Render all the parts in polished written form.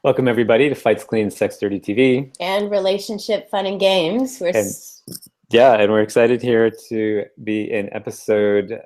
Welcome everybody to Fights Clean, Sex Dirty TV. And relationship fun and games. And we're excited here to be in episode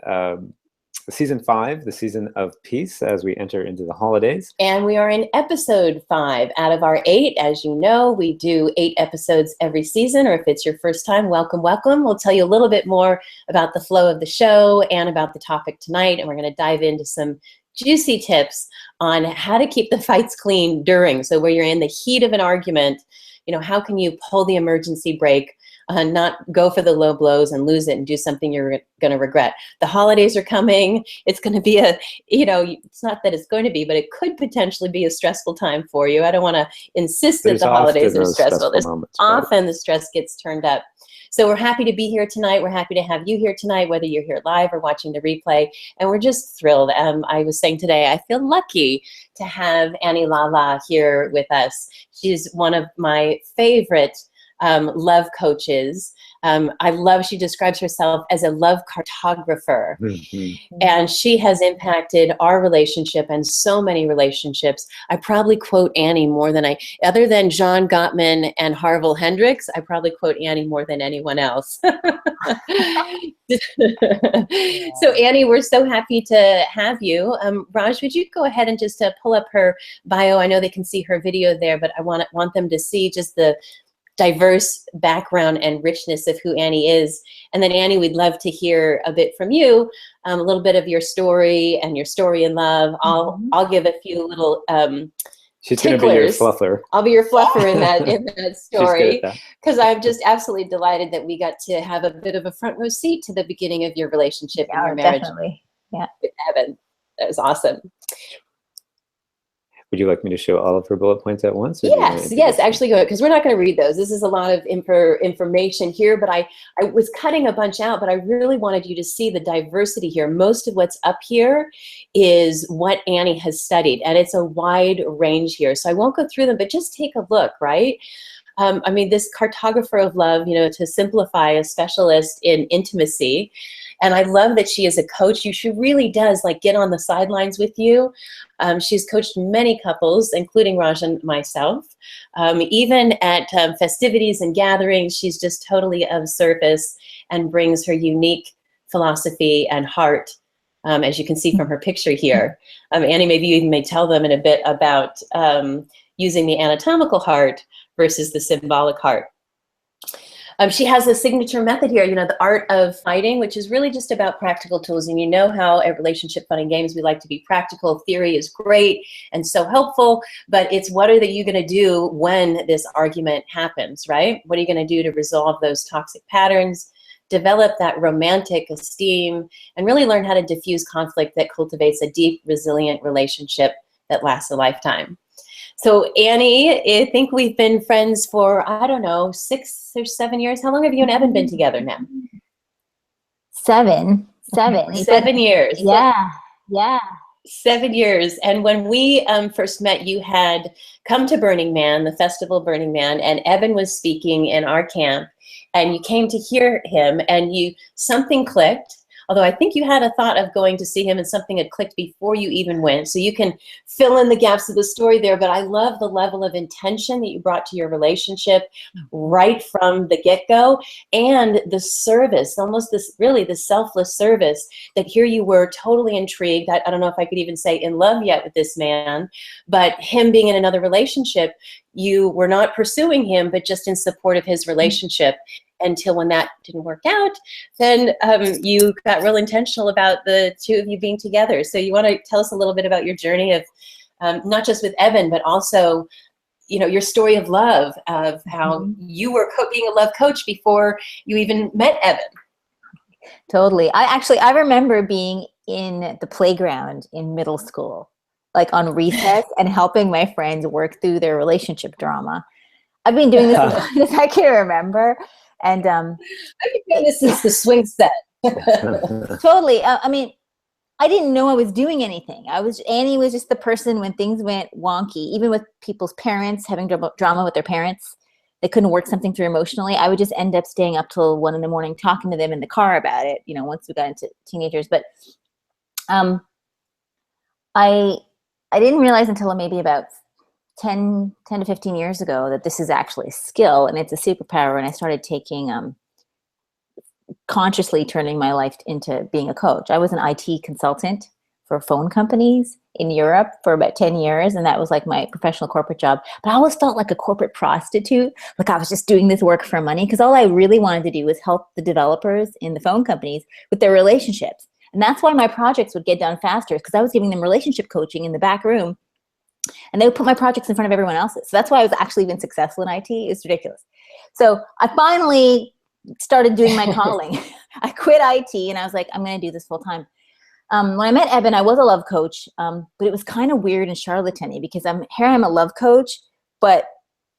season 5, the season of peace, as we enter into the holidays. And we are in episode 5 out of our 8. As you know, we do 8 episodes every season, or if it's your first time, welcome, welcome. We'll tell you a little bit more about the flow of the show and about the topic tonight, and we're going to dive into some juicy tips on how to keep the fights clean during. So where you're in the heat of an argument, how can you pull the emergency brake, not go for the low blows and lose it and do something you're going to regret. The holidays are coming. It's going to be it's not that it's going to be, but it could potentially be a stressful time for you. I don't want to insist that the holidays are stressful. There's often the stress gets turned up. So we're happy to be here tonight. We're happy to have you here tonight, whether you're here live or watching the replay. And we're just thrilled. I was saying today, I feel lucky to have Annie Lala here with us. She's one of my favorite love coaches. She describes herself as a love cartographer. Mm-hmm. And she has impacted our relationship and so many relationships. I probably quote Annie more than other than John Gottman and Harville Hendricks, I probably quote Annie more than anyone else. So Annie, we're so happy to have you. Raj, would you go ahead and just pull up her bio? I know they can see her video there, but I want them to see just the diverse background and richness of who Annie is. And then Annie, we'd love to hear a bit from you, a little bit of your story and your story in love. I'll give a few little she's going to be your fluffer. I'll be your fluffer in that story, because I'm just absolutely delighted that we got to have a bit of a front row seat to the beginning of your relationship and your marriage. Definitely. Yeah. With Evan. That was awesome. Would you like me to show all of her bullet points at once? Yes, actually go ahead, because we're not going to read those. This is a lot of information here, but I was cutting a bunch out, but I really wanted you to see the diversity here. Most of what's up here is what Annie has studied, and it's a wide range here. So I won't go through them, but just take a look, right? This cartographer of love, to simplify, a specialist in intimacy. And I love that she is a coach. She really does get on the sidelines with you. She's coached many couples, including Raj and myself. Even at festivities and gatherings, she's just totally of service and brings her unique philosophy and heart, as you can see from her picture here. Annie, maybe you may tell them in a bit about using the anatomical heart versus the symbolic heart. She has a signature method here, the art of fighting, which is really just about practical tools. And how at Relationship Fun and Games, we like to be practical. Theory is great and so helpful, but it's what are you going to do when this argument happens, right? What are you going to do to resolve those toxic patterns, develop that romantic esteem, and really learn how to diffuse conflict that cultivates a deep, resilient relationship that lasts a lifetime. So Annie, I think we've been friends for, 6 or 7 years. How long have you and Evan been together now? 7 years. Yeah. 7 years. And when we first met, you had come to Burning Man, the festival Burning Man, and Evan was speaking in our camp, and you came to hear him, and something clicked. Although I think you had a thought of going to see him and something had clicked before you even went. So you can fill in the gaps of the story there. But I love the level of intention that you brought to your relationship right from the get-go, and the service, almost the selfless service that here you were totally intrigued. I don't know if I could even say in love yet with this man, but him being in another relationship, you were not pursuing him, but just in support of his relationship. Until when that didn't work out, then you got real intentional about the two of you being together. So you want to tell us a little bit about your journey of not just with Evan, but also, your story of love, of how you were being a love coach before you even met Evan. Totally. I remember being in the playground in middle school, on recess, and helping my friends work through their relationship drama. I've been doing this as long as I can remember. And I've been doing this since the swing set. Totally. I didn't know I was doing anything. Annie was just the person when things went wonky, even with people's parents, having drama with their parents. They couldn't work something through emotionally. I would just end up staying up till 1 a.m. talking to them in the car about it, once we got into teenagers. But I didn't realize until maybe about 10 to 15 years ago that this is actually a skill and it's a superpower. And I started taking, consciously turning my life into being a coach. I was an IT consultant for phone companies in Europe for about 10 years. And that was like my professional corporate job. But I always felt like a corporate prostitute. Like I was just doing this work for money because all I really wanted to do was help the developers in the phone companies with their relationships. And that's why my projects would get done faster, because I was giving them relationship coaching in the back room. And they would put my projects in front of everyone else's. So that's why I was actually even successful in IT. It's ridiculous. So I finally started doing my calling. I quit IT and I was like, I'm going to do this full time. When I met Eben, I was a love coach, but it was kind of weird and charlatan-y because I'm a love coach, but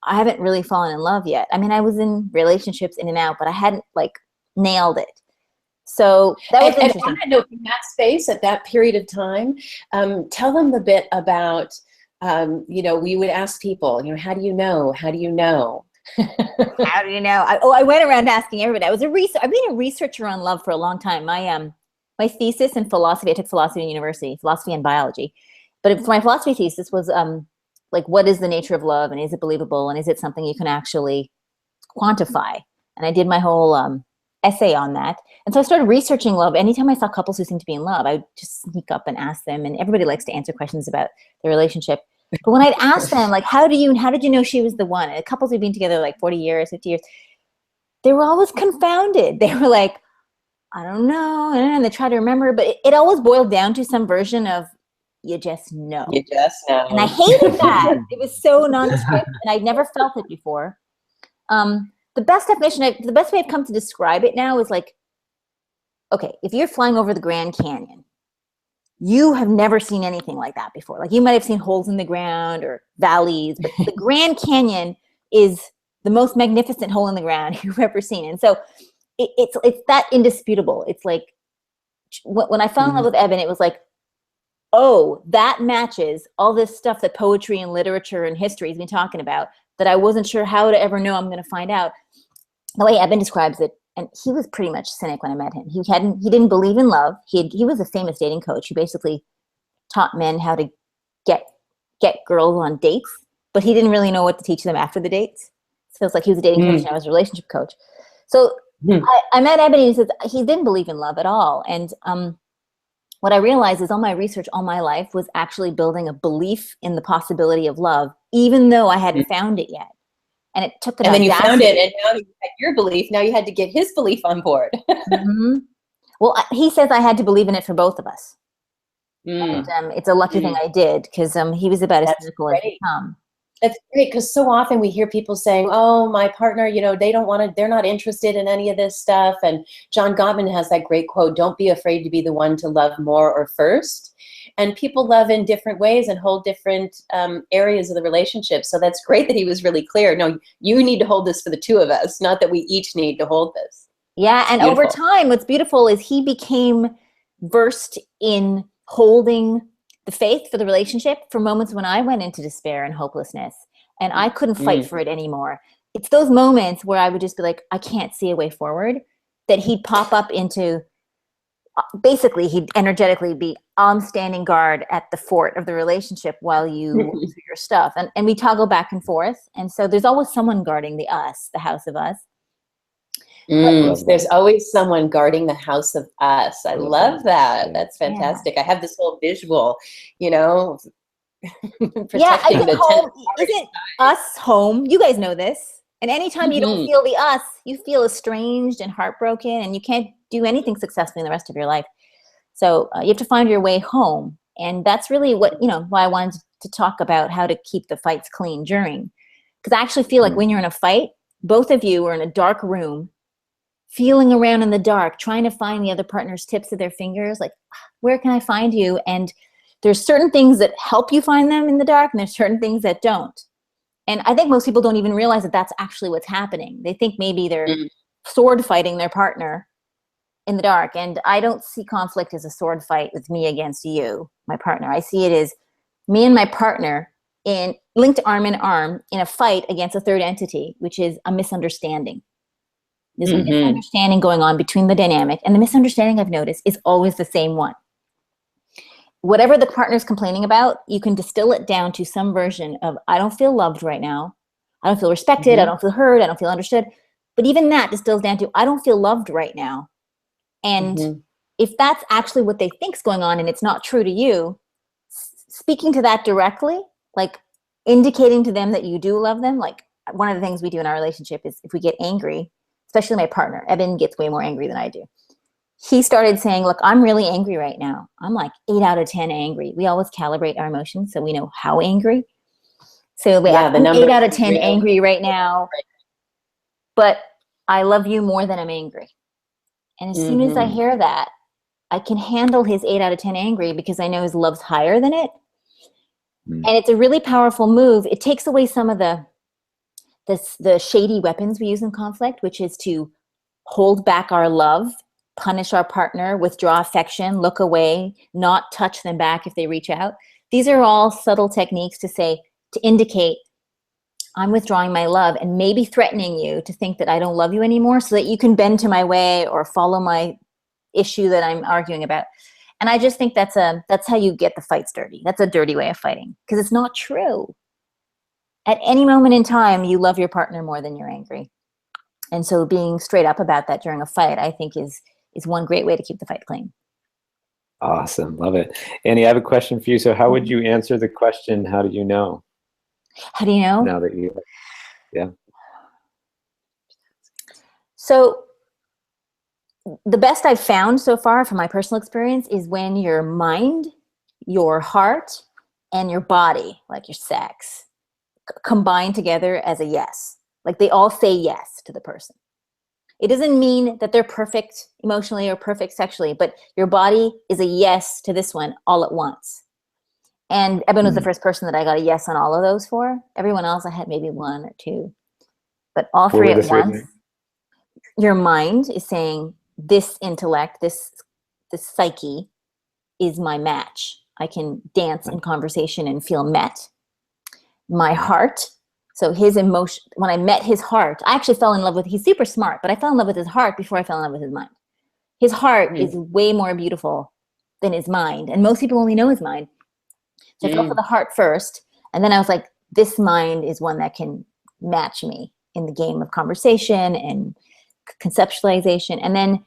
I haven't really fallen in love yet. I mean, I was in relationships in and out, but I hadn't like nailed it. So that was interesting. And I want to know, in that space at that period of time, tell them a bit about, we would ask people, how do you know? How do you know? How do you know? I went around asking everybody. I've been a researcher on love for a long time. My thesis in philosophy, I took philosophy in university, philosophy and biology. But my philosophy thesis was like, what is the nature of love, and is it believable, and is it something you can actually quantify? And I did my whole essay on that. And so I started researching love. Anytime I saw couples who seemed to be in love, I would just sneak up and ask them. And everybody likes to answer questions about their relationship. But when I'd ask them, like, how did you know she was the one? And couples who've been together like 40 years, 50 years, they were always confounded. They were like, I don't know. And they try to remember, but it always boiled down to some version of, you just know. You just know. And I hated that. It was so nondescript, and I'd never felt it before. The best way I've come to describe it now is like, okay, if you're flying over the Grand Canyon, you have never seen anything like that before. Like you might have seen holes in the ground or valleys, but the Grand Canyon is the most magnificent hole in the ground you've ever seen. And so it's that indisputable. It's like when I fell in love with Eben, it was like, oh, that matches all this stuff that poetry and literature and history has been talking about that I wasn't sure how to ever know I'm going to find out. The way Eben describes it, and he was pretty much cynic when I met him. He didn't believe in love. He was a famous dating coach who basically taught men how to get girls on dates, but he didn't really know what to teach them after the dates. So it's like he was a dating coach and I was a relationship coach. So I met Eben, and he says he didn't believe in love at all. And what I realized is all my research all my life was actually building a belief in the possibility of love, even though I hadn't found it yet. And it took an audacity. And then you found it, and now you had your belief. Now you had to get his belief on board. Well, he says I had to believe in it for both of us. And it's a lucky thing I did, because he was about as cynical as he come. That's great, because so often we hear people saying, oh, my partner, they don't want to, they're not interested in any of this stuff. And John Gottman has that great quote, don't be afraid to be the one to love more or first. And people love in different ways and hold different areas of the relationship. So that's great that he was really clear. No, you need to hold this for the two of us, not that we each need to hold this. Yeah, and over time, what's beautiful is he became versed in holding the faith for the relationship for moments when I went into despair and hopelessness and I couldn't fight for it anymore. It's those moments where I would just be like, I can't see a way forward, that he'd pop up into, basically he'd energetically be, I'm standing guard at the fort of the relationship while you work through your stuff. And we toggle back and forth. And so there's always someone guarding the house of us. There's always someone guarding the house of us. I love that. That's fantastic. I have this whole visual, protecting I think home isn't us home. You guys know this. And anytime you don't feel the us, you feel estranged and heartbroken, and you can't do anything successfully in the rest of your life. So you have to find your way home. And that's really what, why I wanted to talk about how to keep the fights clean during. Because I actually feel like when you're in a fight, both of you are in a dark room, feeling around in the dark, trying to find the other partner's tips of their fingers, like, where can I find you? And there's certain things that help you find them in the dark, and there's certain things that don't. And I think most people don't even realize that that's actually what's happening. They think maybe they're sword fighting their partner in the dark. And I don't see conflict as a sword fight with me against you, my partner. I see it as me and my partner linked arm in arm in a fight against a third entity, which is a misunderstanding. There's a misunderstanding going on between the dynamic, and the misunderstanding I've noticed is always the same one. whatever the partner's complaining about, you can distill it down to some version of, I don't feel loved right now. I don't feel respected. I don't feel heard. I don't feel understood. But even that distills down to, I don't feel loved right now. And if that's actually what they think's going on and it's not true to you, speaking to that directly, like indicating to them that you do love them. Like one of the things we do in our relationship is if we get angry, especially my partner, Evan gets way more angry than I do. He started saying, look, I'm really angry right now. I'm like 8 out of 10 angry. We always calibrate our emotions so we know how angry. So I'm 8 out of 10 angry right now, but I love you more than I'm angry. And as soon as I hear that, I can handle his 8 out of 10 angry because I know his love's higher than it. And it's a really powerful move. It takes away some of the shady weapons we use in conflict, which is to hold back our love, punish our partner, withdraw affection, look away, not touch them back if they reach out. These are all subtle techniques to indicate I'm withdrawing my love and maybe threatening you to think that I don't love you anymore so that you can bend to my way or follow my issue that I'm arguing about. And I just think that's how you get the fights dirty. That's a dirty way of fighting because it's not true. At any moment in time, you love your partner more than you're angry. And so being straight up about that during a fight, I think is one great way to keep the fight clean. Awesome. Love it. Annie, I have a question for you. So how would you answer the question, how do you know? How do you know? Now that yeah. So the best I've found so far from my personal experience is when your mind, your heart, and your body, like your sex, combine together as a yes. Like they all say yes to the person. It doesn't mean that they're perfect emotionally or perfect sexually, but your body is a yes to this one all at once. And Eben was the first person that I got a yes on all of those for. Everyone else I had maybe 1 or 2, but all three at once. Your mind is saying, this intellect, this psyche is my match. I can dance in conversation and feel met. My heart, so his emotion, when I met his heart, I actually fell in love with, he's super smart, but I fell in love with his heart before I fell in love with his mind. His heart is way more beautiful than his mind. And most people only know his mind. So I fell for the heart first. And then I was like, this mind is one that can match me in the game of conversation and conceptualization. And then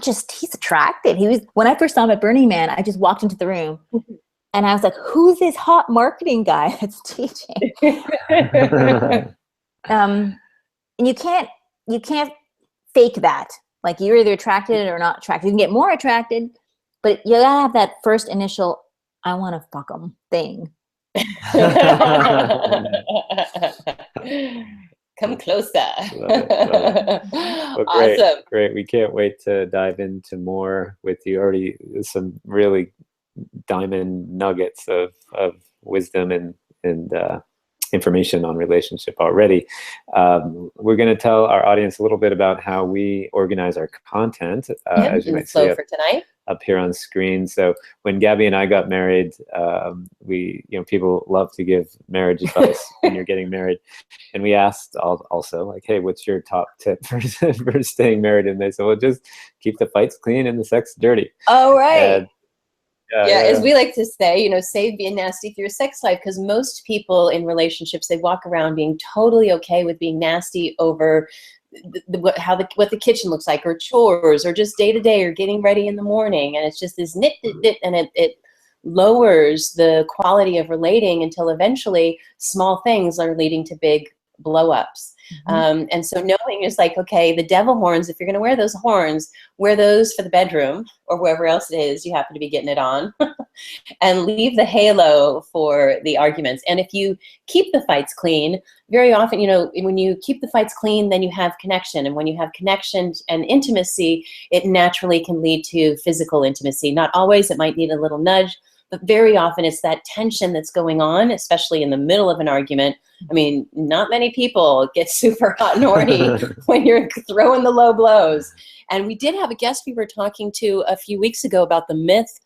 he's attractive. When I first saw him at Burning Man, I just walked into the room and I was like, who's this hot marketing guy that's teaching? And you can't fake that. Like you're either attracted or not attracted. You can get more attracted, but you gotta have that first initial, I want to fuck them thing. Come closer. Love it. Well, great, awesome. Great. We can't wait to dive into more with you. Already some really diamond nuggets of wisdom and information on relationship already. We're going to tell our audience a little bit about how we organize our content, as you might see for tonight. Up here on screen. So when Gabby and I got married, people love to give marriage advice when you're getting married. And we asked also like, hey, what's your top tip for staying married? And they said, well, just keep the fights clean and the sex dirty. Oh, right. As we like to say, save being nasty for your sex life, because most people in relationships, they walk around being totally okay with being nasty over what the kitchen looks like, or chores, or just day to day, or getting ready in the morning, and it's just this nit, and it lowers the quality of relating until eventually small things are leading to big blow-ups. And so knowing is like, okay, the devil horns, if you're going to wear those for the bedroom or wherever else it is you happen to be getting it on, and leave the halo for the arguments. And if you keep the fights clean, very often, when you keep the fights clean, then you have connection. And when you have connection and intimacy, it naturally can lead to physical intimacy. Not always, it might need a little nudge, but very often it's that tension that's going on, especially in the middle of an argument. I mean, not many people get super hot and horny when you're throwing the low blows. And we did have a guest we were talking to a few weeks ago about the myth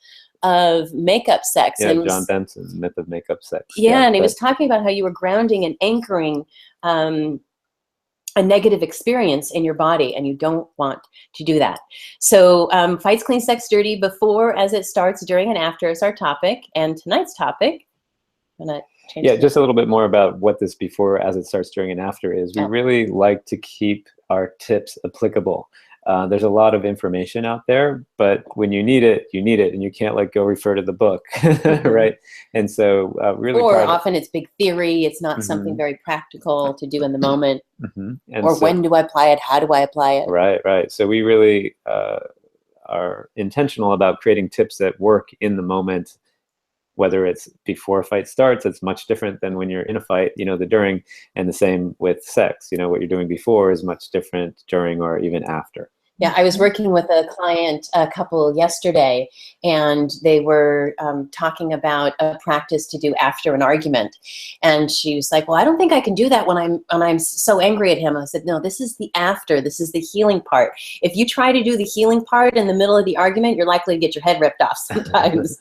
of makeup sex. Yeah, John Benson's myth of makeup sex. Yeah, and he was talking about how you were grounding and anchoring a negative experience in your body, and you don't want to do that. So fights clean, sex dirty, before, as it starts, during, and after is our topic. And tonight's topic, I'm gonna change. Yeah, just a little bit more about what this before, as it starts, during, and after is. We really like to keep our tips applicable. There's a lot of information out there, but when you need it, and you can't go refer to the book, right? And so really, or often it's big theory. It's not something very practical to do in the moment. Or so, when do I apply it? How do I apply it? Right. So we really are intentional about creating tips that work in the moment. Whether it's before a fight starts, it's much different than when you're in a fight, the during, and the same with sex. What you're doing before is much different during or even after. Yeah, I was working with a client, a couple yesterday, and they were talking about a practice to do after an argument. And she was like, well, I don't think I can do that when I'm so angry at him. I said, no, this is the after. This is the healing part. If you try to do the healing part in the middle of the argument, you're likely to get your head ripped off sometimes.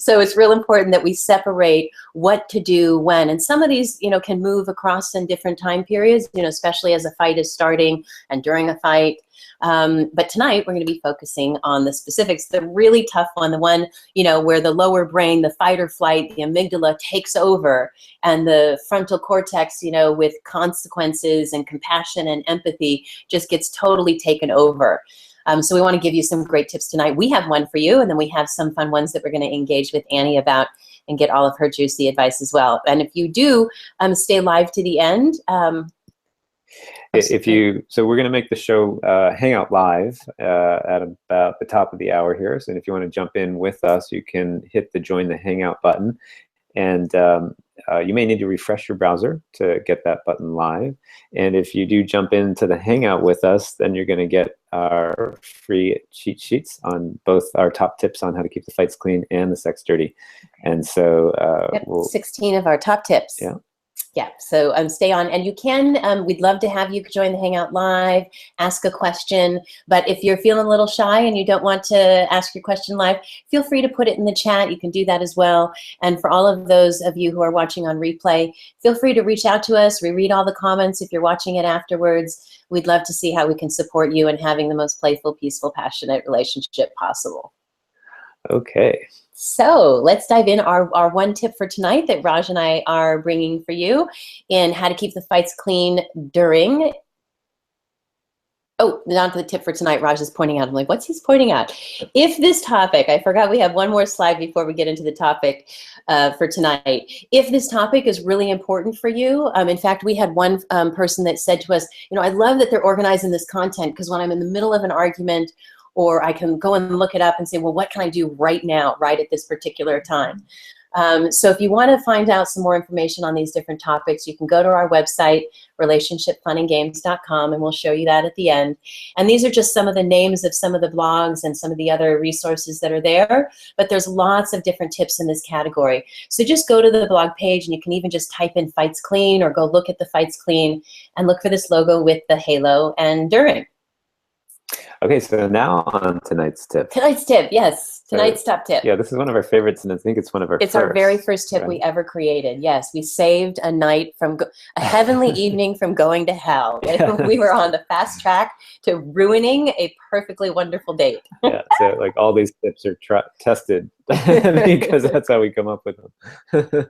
So it's real important that we separate what to do when. And some of these, can move across in different time periods, especially as a fight is starting and during a fight. But tonight we're going to be focusing on the specifics, the really tough one, the one, where the lower brain, the fight or flight, the amygdala takes over, and the frontal cortex, with consequences and compassion and empathy just gets totally taken over. So we want to give you some great tips tonight. We have one for you, and then we have some fun ones that we're going to engage with Annie about and get all of her juicy advice as well. And if you do stay live to the end, so we're going to make the show Hangout live at about the top of the hour here. So if you want to jump in with us, you can hit the join the Hangout button. And you may need to refresh your browser to get that button live. And if you do jump into the Hangout with us, then you're going to get our free cheat sheets on both our top tips on how to keep the fights clean and the sex dirty. And so 16 of our top tips. Yeah. Yeah, so stay on, and you can, we'd love to have you join the Hangout live, ask a question, but if you're feeling a little shy and you don't want to ask your question live, feel free to put it in the chat. You can do that as well. And for all of those of you who are watching on replay, feel free to reach out to us. We read all the comments if you're watching it afterwards. We'd love to see how we can support you in having the most playful, peaceful, passionate relationship possible. Okay. So let's dive in. Our one tip for tonight that Raj and I are bringing for you in how to keep the fights clean during. Oh, not the tip for tonight. Raj is pointing out. I'm like, what's he's pointing at? If this topic, I forgot we have one more slide before we get into the topic for tonight. If this topic is really important for you, in fact, we had one person that said to us, I love that they're organizing this content, because when I'm in the middle of an argument, or I can go and look it up and say, well, what can I do right now, right at this particular time? So if you want to find out some more information on these different topics, you can go to our website, relationshipfunandgames.com, and we'll show you that at the end. And these are just some of the names of some of the blogs and some of the other resources that are there, but there's lots of different tips in this category. So just go to the blog page, and you can even just type in Fights Clean, or go look at the Fights Clean and look for this logo with the halo and during. Okay, so now on tonight's tip. Tonight's tip, yes. Tonight's top tip. Yeah, this is one of our favorites, and I think it's one of our It's our very first tip we ever created. Yes, we saved a night from a heavenly evening from going to hell. Yes. We were on the fast track to ruining a perfectly wonderful date. Yeah, so all these tips are tested because that's how we come up with them.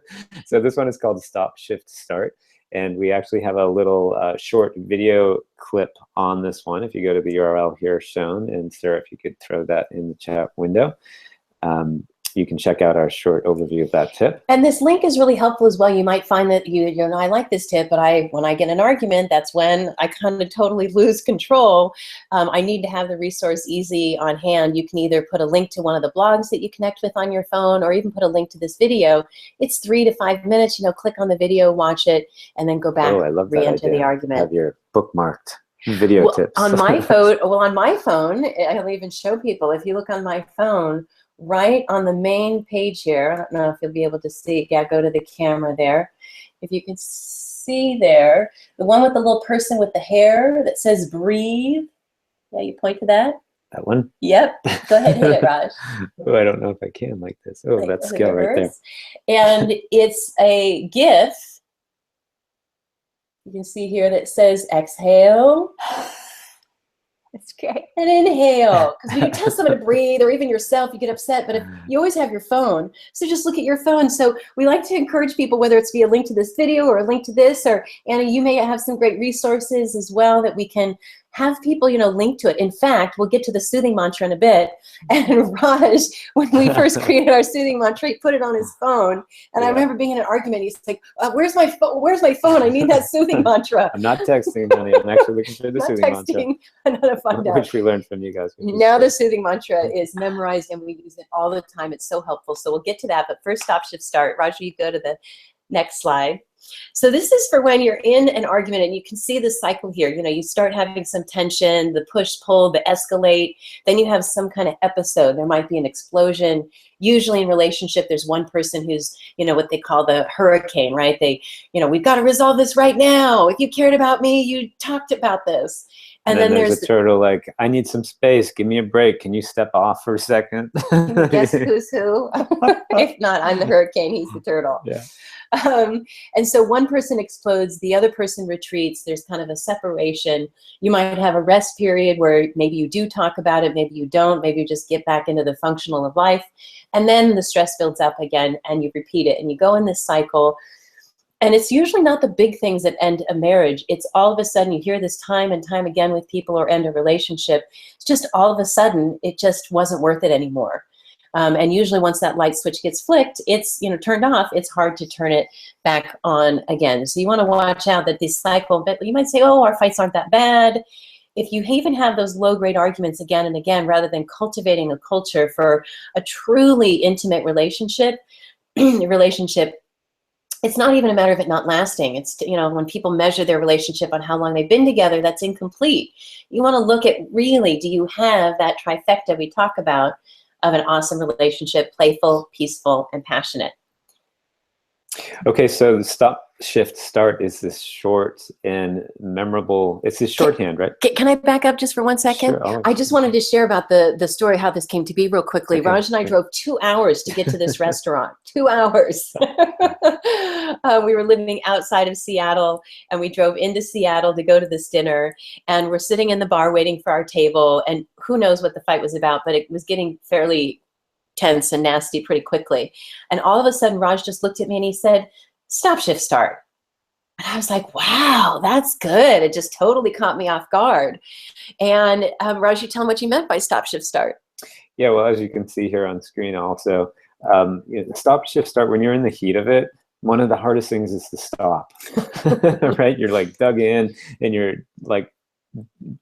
So this one is called Stop, Shift, Start. And we actually have a little short video clip on this one. If you go to the URL here shown, and Sarah, if you could throw that in the chat window, you can check out our short overview of that tip. And this link is really helpful as well. You might find that I like this tip, but when I get an argument, that's when I kind of totally lose control. I need to have the resource easy on hand. You can either put a link to one of the blogs that you connect with on your phone, or even put a link to this video. It's 3 to 5 minutes. Click on the video, watch it, and then go back, re-enter the argument. Have your bookmarked video tips. On my phone, I'll even show people. If you look on my phone, right on the main page here, I don't know if you'll be able to see. Yeah, go to the camera there. If you can see there, the one with the little person with the hair that says breathe. Yeah, you point to that. That one? Yep. Go ahead, hit it, Raj. Oh, I don't know if I can like this. Oh, that's skill right there. And it's a GIF You can see here that says exhale. That's great. And inhale, because when you tell someone to breathe, or even yourself, you get upset, but if you always have your phone, so just look at your phone. So we like to encourage people, whether it's via link to this video or a link to this, or Anna, you may have some great resources as well that we can have people, link to it. In fact, we'll get to the soothing mantra in a bit. And Raj, when we first created our soothing mantra, he put it on his phone. And I remember being in an argument. He's like, "Where's my phone? Where's my phone? I need that soothing mantra." I'm not texting, honey. I'm actually looking for the soothing mantra. I know to find out. Which we learned from you guys. Now the soothing mantra is memorized, and we use it all the time. It's so helpful. So we'll get to that. But first, stop, shift, start. Raj, you go to the next slide. So this is for when you're in an argument, and you can see the cycle here. You start having some tension, the push, pull, the escalate. Then you have some kind of episode. There might be an explosion. Usually in relationship, there's one person who's, what they call the hurricane, right? We've got to resolve this right now. If you cared about me, you talked about this. And then there's a turtle like, I need some space. Give me a break. Can you step off for a second? Guess who's who? If not, I'm the hurricane. He's the turtle. Yeah. And so one person explodes, the other person retreats. There's kind of a separation. You might have a rest period where maybe you do talk about it, maybe you don't, maybe you just get back into the functional of life. And then the stress builds up again, and you repeat it, and you go in this cycle. And it's usually not the big things that end a marriage. It's all of a sudden, you hear this time and time again with people, or end a relationship. It's just all of a sudden, it just wasn't worth it anymore. And usually once that light switch gets flicked, it's turned off, it's hard to turn it back on again. So you want to watch out that this cycle, but you might say, oh, our fights aren't that bad. If you even have those low-grade arguments again and again, rather than cultivating a culture for a truly intimate relationship, it's not even a matter of it not lasting. It's, when people measure their relationship on how long they've been together, that's incomplete. You want to look at, really, do you have that trifecta we talk about of an awesome relationship: playful, peaceful, and passionate? Okay, so the stop, shift, start is this short and memorable. It's this shorthand, right? Can I back up just for 1 second? Sure, I just wanted to share about the story, how this came to be, real quickly. Okay. Raj and I drove 2 hours to get to this restaurant. 2 hours. We were living outside of Seattle, and we drove into Seattle to go to this dinner. And we're sitting in the bar waiting for our table. And who knows what the fight was about, but it was getting fairly tense and nasty pretty quickly. And all of a sudden, Raj just looked at me and he said, "Stop, shift, start." And I was like, wow, that's good. It just totally caught me off guard. And Raj, you tell him what you meant by stop, shift, start. Yeah, well, as you can see here on screen also, stop, shift, start, when you're in the heat of it, one of the hardest things is to stop, right? You're like dug in, and you're like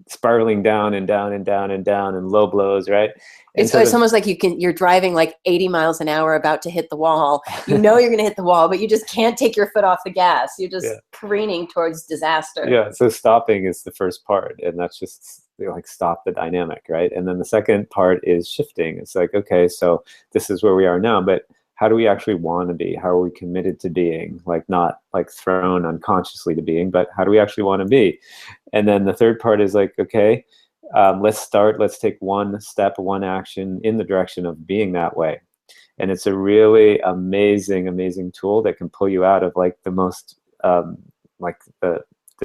spiraling down and down and down and down, and low blows, right? It's almost like you're driving like 80 miles an hour about to hit the wall. You're going to hit the wall, but you just can't take your foot off the gas. You're just careening towards disaster. Yeah, so stopping is the first part, and that's just like stop the dynamic, right? And then the second part is shifting. It's like, okay, so this is where we are now, but how do we actually want to be? How are we committed to being? Like, not like thrown unconsciously to being, but how do we actually want to be? And then the third part is like, okay, let's take one step, one action in the direction of being that way. And it's a really amazing, amazing tool that can pull you out of like the most, like the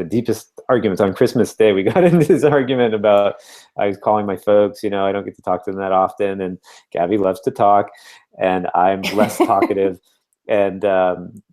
deepest arguments. On Christmas Day, we got into this argument about, I was calling my folks, I don't get to talk to them that often, and Gabby loves to talk, and I'm less talkative. And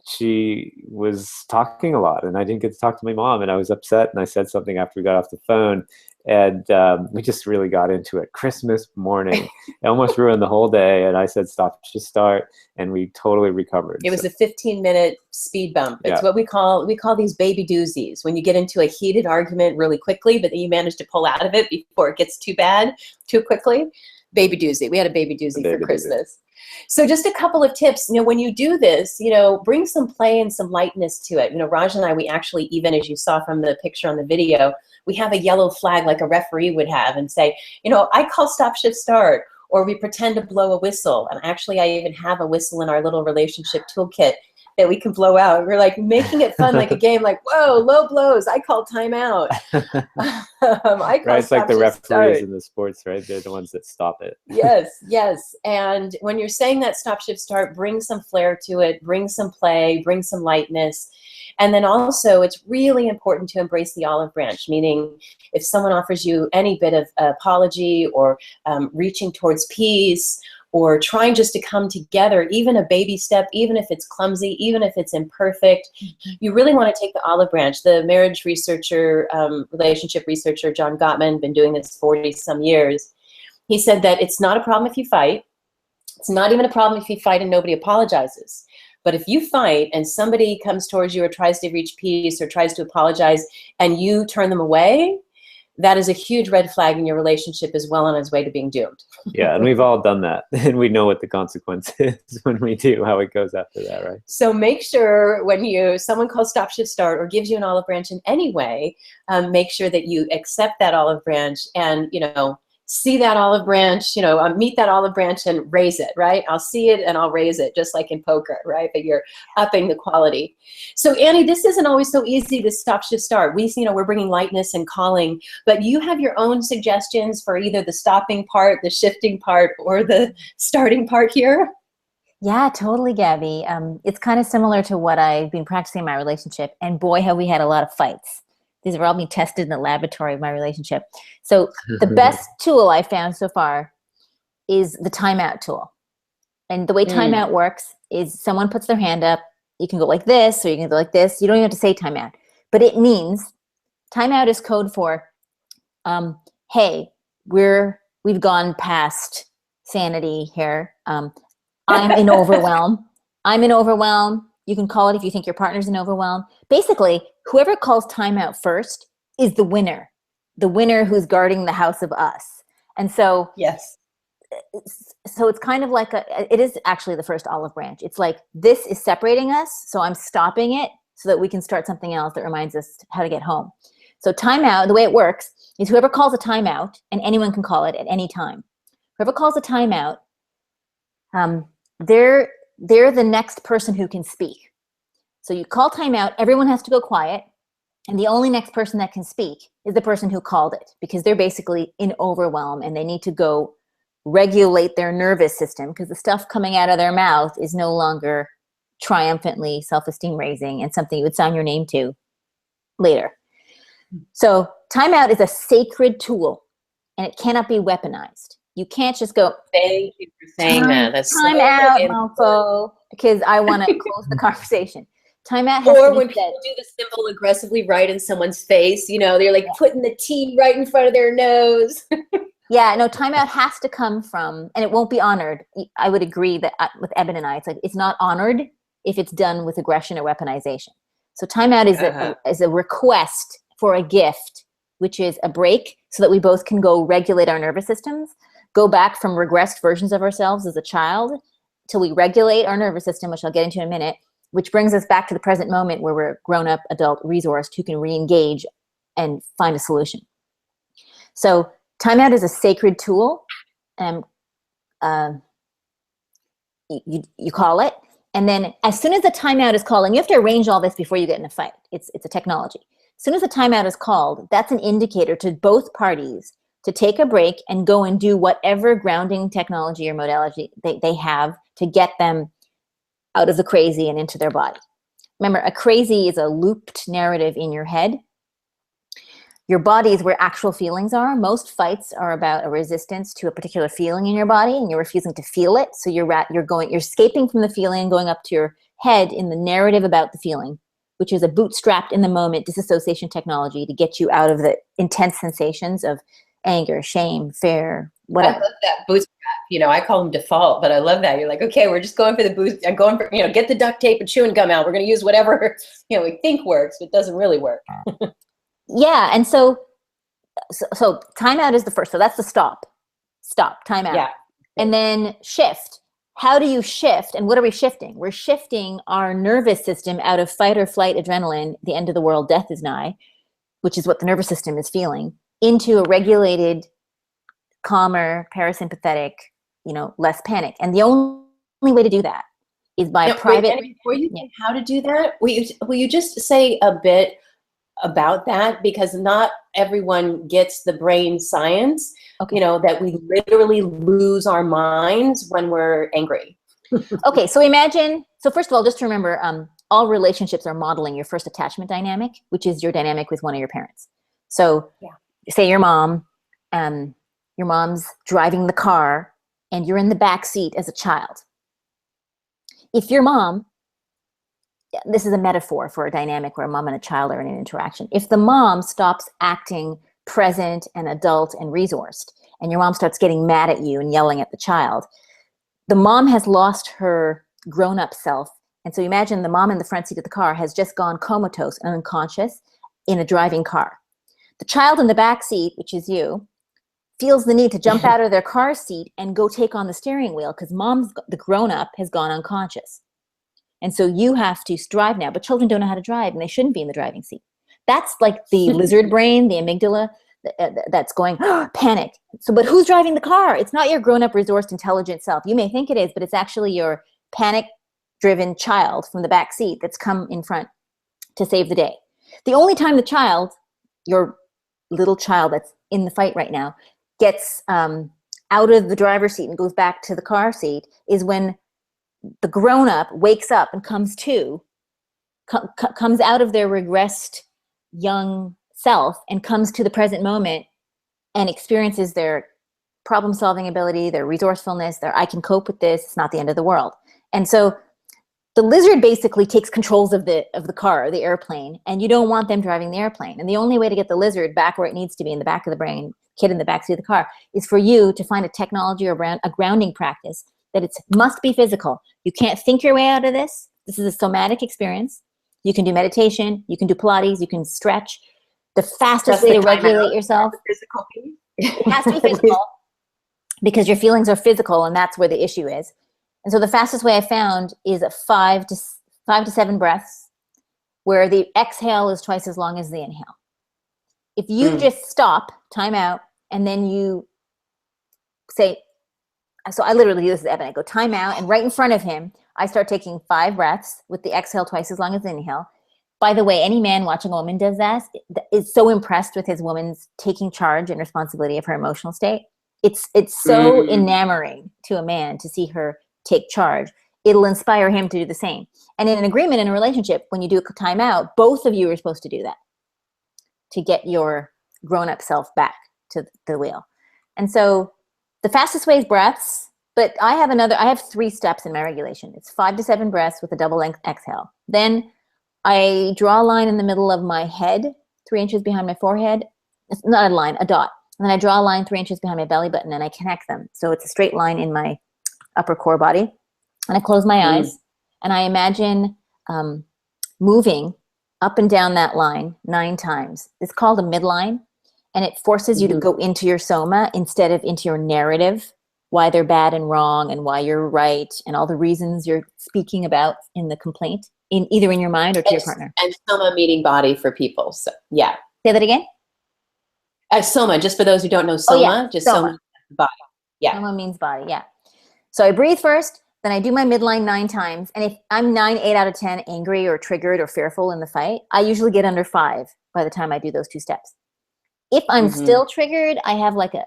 she was talking a lot, and I didn't get to talk to my mom, and I was upset, and I said something after we got off the phone, and we just really got into it. Christmas morning, it almost ruined the whole day, and I said, stop, just start, and we totally recovered. It was a 15-minute speed bump. It's what we call these baby doozies, when you get into a heated argument really quickly, but then you manage to pull out of it before it gets too bad too quickly. Baby doozy. We had a baby doozy for Christmas. So just a couple of tips, when you do this, bring some play and some lightness to it. Raj and I, we actually, even as you saw from the picture on the video, we have a yellow flag like a referee would have, and say, I call stop, shift, start, or we pretend to blow a whistle. And actually, I even have a whistle in our little relationship toolkit. that we can blow out. We're like making it fun, like a game, like, whoa, low blows. I call timeout. I call right, it's like the referees start. in the sports, right? They're the ones that stop it. Yes, yes. And when you're saying that stop, shift, start, bring some flair to it, bring some play, bring some lightness. And then also, it's really important to embrace the olive branch, meaning if someone offers you any bit of apology or reaching towards peace or trying just to come together, even a baby step, even if it's clumsy, even if it's imperfect, you really want to take the olive branch. The marriage researcher, relationship researcher, John Gottman, been doing this 40 some years. He said that it's not a problem if you fight. It's not even a problem if you fight and nobody apologizes. But if you fight and somebody comes towards you or tries to reach peace or tries to apologize and you turn them away, that is a huge red flag, and your relationship is well on its way to being doomed. Yeah, and we've all done that. And we know what the consequence is when we do, how it goes after that, right? So make sure when someone calls stop, shift, start or gives you an olive branch in any way, make sure that you accept that olive branch and, see that olive branch, meet that olive branch and raise it, right? I'll see it and I'll raise it, just like in poker, right? But you're upping the quality. So Annie, this isn't always so easy to stop, shift, start. We're bringing lightness and calling, but you have your own suggestions for either the stopping part, the shifting part, or the starting part here? Yeah, totally, Gabby. It's kind of similar to what I've been practicing in my relationship. And boy, have we had a lot of fights. These are all being tested in the laboratory of my relationship. So the best tool I found so far is the timeout tool. And the way timeout works is someone puts their hand up. You can go like this, or you can go like this. You don't even have to say timeout. But it means timeout is code for, hey, we've gone past sanity here. I'm in overwhelm. I'm in overwhelm. You can call it if you think your partner's in overwhelm. Basically, whoever calls timeout first is the winner who's guarding the house of us. And so, yes. So it's kind of like it is actually the first olive branch. It's like, this is separating us, so I'm stopping it so that we can start something else that reminds us how to get home. So timeout, the way it works is whoever calls a timeout, and anyone can call it at any time. Whoever calls a timeout, they're the next person who can speak. So you call timeout, everyone has to go quiet, and the only next person that can speak is the person who called it, because they're basically in overwhelm and they need to go regulate their nervous system, because the stuff coming out of their mouth is no longer triumphantly self-esteem raising and something you would sign your name to later. So timeout is a sacred tool, and it cannot be weaponized. You can't just go, thank you for saying that. That's time so out, important. mofo, because I want to close the conversation. Timeout has or to be when said. people do the simple aggressively right in someone's face, they're like putting the tea right in front of their nose. Yeah, no, timeout has to come from, and it won't be honored. I would agree that with Eben and I, it's like, it's not honored if it's done with aggression or weaponization. So timeout is a request for a gift, which is a break so that we both can go regulate our nervous systems, go back from regressed versions of ourselves as a child till we regulate our nervous system, which I'll get into in a minute, which brings us back to the present moment where we're grown-up, adult, resourced, who can re-engage and find a solution. So timeout is a sacred tool. You call it, and then as soon as the timeout is called, and you have to arrange all this before you get in a fight. It's a technology. As soon as the timeout is called, that's an indicator to both parties to take a break and go and do whatever grounding technology or modality they have to get them out of the crazy and into their body. Remember, a crazy is a looped narrative in your head. Your body is where actual feelings are. Most fights are about a resistance to a particular feeling in your body, and you're refusing to feel it. So you're escaping from the feeling and going up to your head in the narrative about the feeling, which is a bootstrapped in the moment disassociation technology to get you out of the intense sensations of anger, shame, fear, whatever. I love that bootstrap. I call them default, but I love that. You're like, okay, we're just going for the boost. I'm going for, get the duct tape and chewing gum out. We're going to use whatever, we think works, but doesn't really work. Yeah. And so timeout is the first. So that's the stop, timeout. Yeah. And then shift. How do you shift? And what are we shifting? We're shifting our nervous system out of fight or flight adrenaline, the end of the world, death is nigh, which is what the nervous system is feeling, into a regulated, calmer, parasympathetic, less panic. And the only way to do that is by now, private. Wait, before you think how to do that, will you just say a bit about that, because not everyone gets the brain science. Okay. You know, that we literally lose our minds when we're angry. Okay, so imagine, so first of all, just to remember, all relationships are modeling your first attachment dynamic, which is your dynamic with one of your parents. So say your mom's driving the car and you're in the back seat as a child. If your mom, this is a metaphor for a dynamic where a mom and a child are in an interaction. If the mom stops acting present and adult and resourced, and your mom starts getting mad at you and yelling at the child, the mom has lost her grown-up self. And so imagine the mom in the front seat of the car has just gone comatose and unconscious in a driving car. The child in the back seat, which is you, feels the need to jump out of their car seat and go take on the steering wheel because mom's, the grown-up, has gone unconscious. And so you have to drive now, but children don't know how to drive and they shouldn't be in the driving seat. That's like the lizard brain, the amygdala, that's going, panic. So, but who's driving the car? It's not your grown-up, resourced, intelligent self. You may think it is, but it's actually your panic-driven child from the back seat that's come in front to save the day. The only time the child, your little child that's in the fight right now, gets out of the driver's seat and goes back to the car seat is when the grown-up wakes up and comes out of their regressed young self and comes to the present moment and experiences their problem-solving ability, their resourcefulness, their I can cope with this, it's not the end of the world. And so the lizard basically takes controls of the car, the airplane, and you don't want them driving the airplane. And the only way to get the lizard back where it needs to be, in the back of the brain, kid in the backseat of the car, is for you to find a technology or a grounding practice that it must be physical. You can't think your way out of this. This is a somatic experience. You can do meditation, you can do Pilates, you can stretch. The fastest way to regulate yourself, physical piece. It has to be physical because your feelings are physical and that's where the issue is. And so the fastest way I found is 5 to 7 breaths where the exhale is twice as long as the inhale. If you just stop, time out, and then you say, so I literally do this as Evan. I go time out, and right in front of him, I start taking 5 breaths with the exhale twice as long as the inhale. By the way, any man watching a woman does that is so impressed with his woman's taking charge and responsibility of her emotional state. It's so enamoring to a man to see her take charge. It'll inspire him to do the same. And in an agreement in a relationship, when you do a time out, both of you are supposed to do that to get your grown-up self back to the wheel. And so the fastest way is breaths, but I have 3 steps in my regulation. It's 5 to 7 breaths with a double length exhale. Then I draw a line in the middle of my head, 3 inches behind my forehead. It's not a line, a dot. And then I draw a line 3 inches behind my belly button and I connect them. So it's a straight line in my upper core body. And I close my eyes and I imagine moving up and down that line 9 times. It's called a midline, and it forces you to go into your soma instead of into your narrative, why they're bad and wrong and why you're right and all the reasons you're speaking about in the complaint, either in your mind or to your partner. And soma meaning body for people. So yeah. Say that again? Soma, just for those who don't know soma, just soma body. Yeah. Soma means body, yeah. So I breathe first, then I do my midline 9 times. And if I'm 8 out of 10 angry or triggered or fearful in the fight, I usually get under 5 by the time I do those 2 steps. If I'm still triggered, I have like a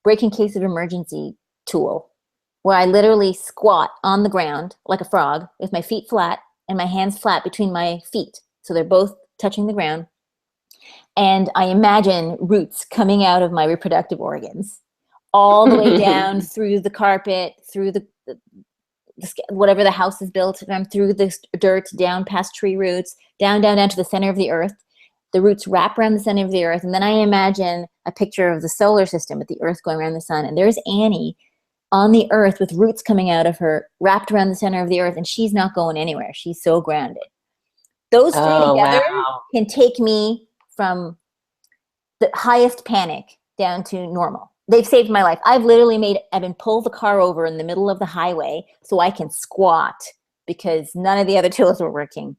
break in case of emergency tool where I literally squat on the ground like a frog with my feet flat and my hands flat between my feet. So they're both touching the ground. And I imagine roots coming out of my reproductive organs all the way down through the carpet, through the whatever the house is built, and I'm through the dirt, down past tree roots, down to the center of the earth. The roots wrap around the center of the earth. And then I imagine a picture of the solar system with the earth going around the sun. And there's Annie on the earth with roots coming out of her, wrapped around the center of the earth. And she's not going anywhere. She's so grounded. Those 3 together can take me from the highest panic down to normal. They've saved my life. I've been pulled the car over in the middle of the highway so I can squat because none of the other tools were working.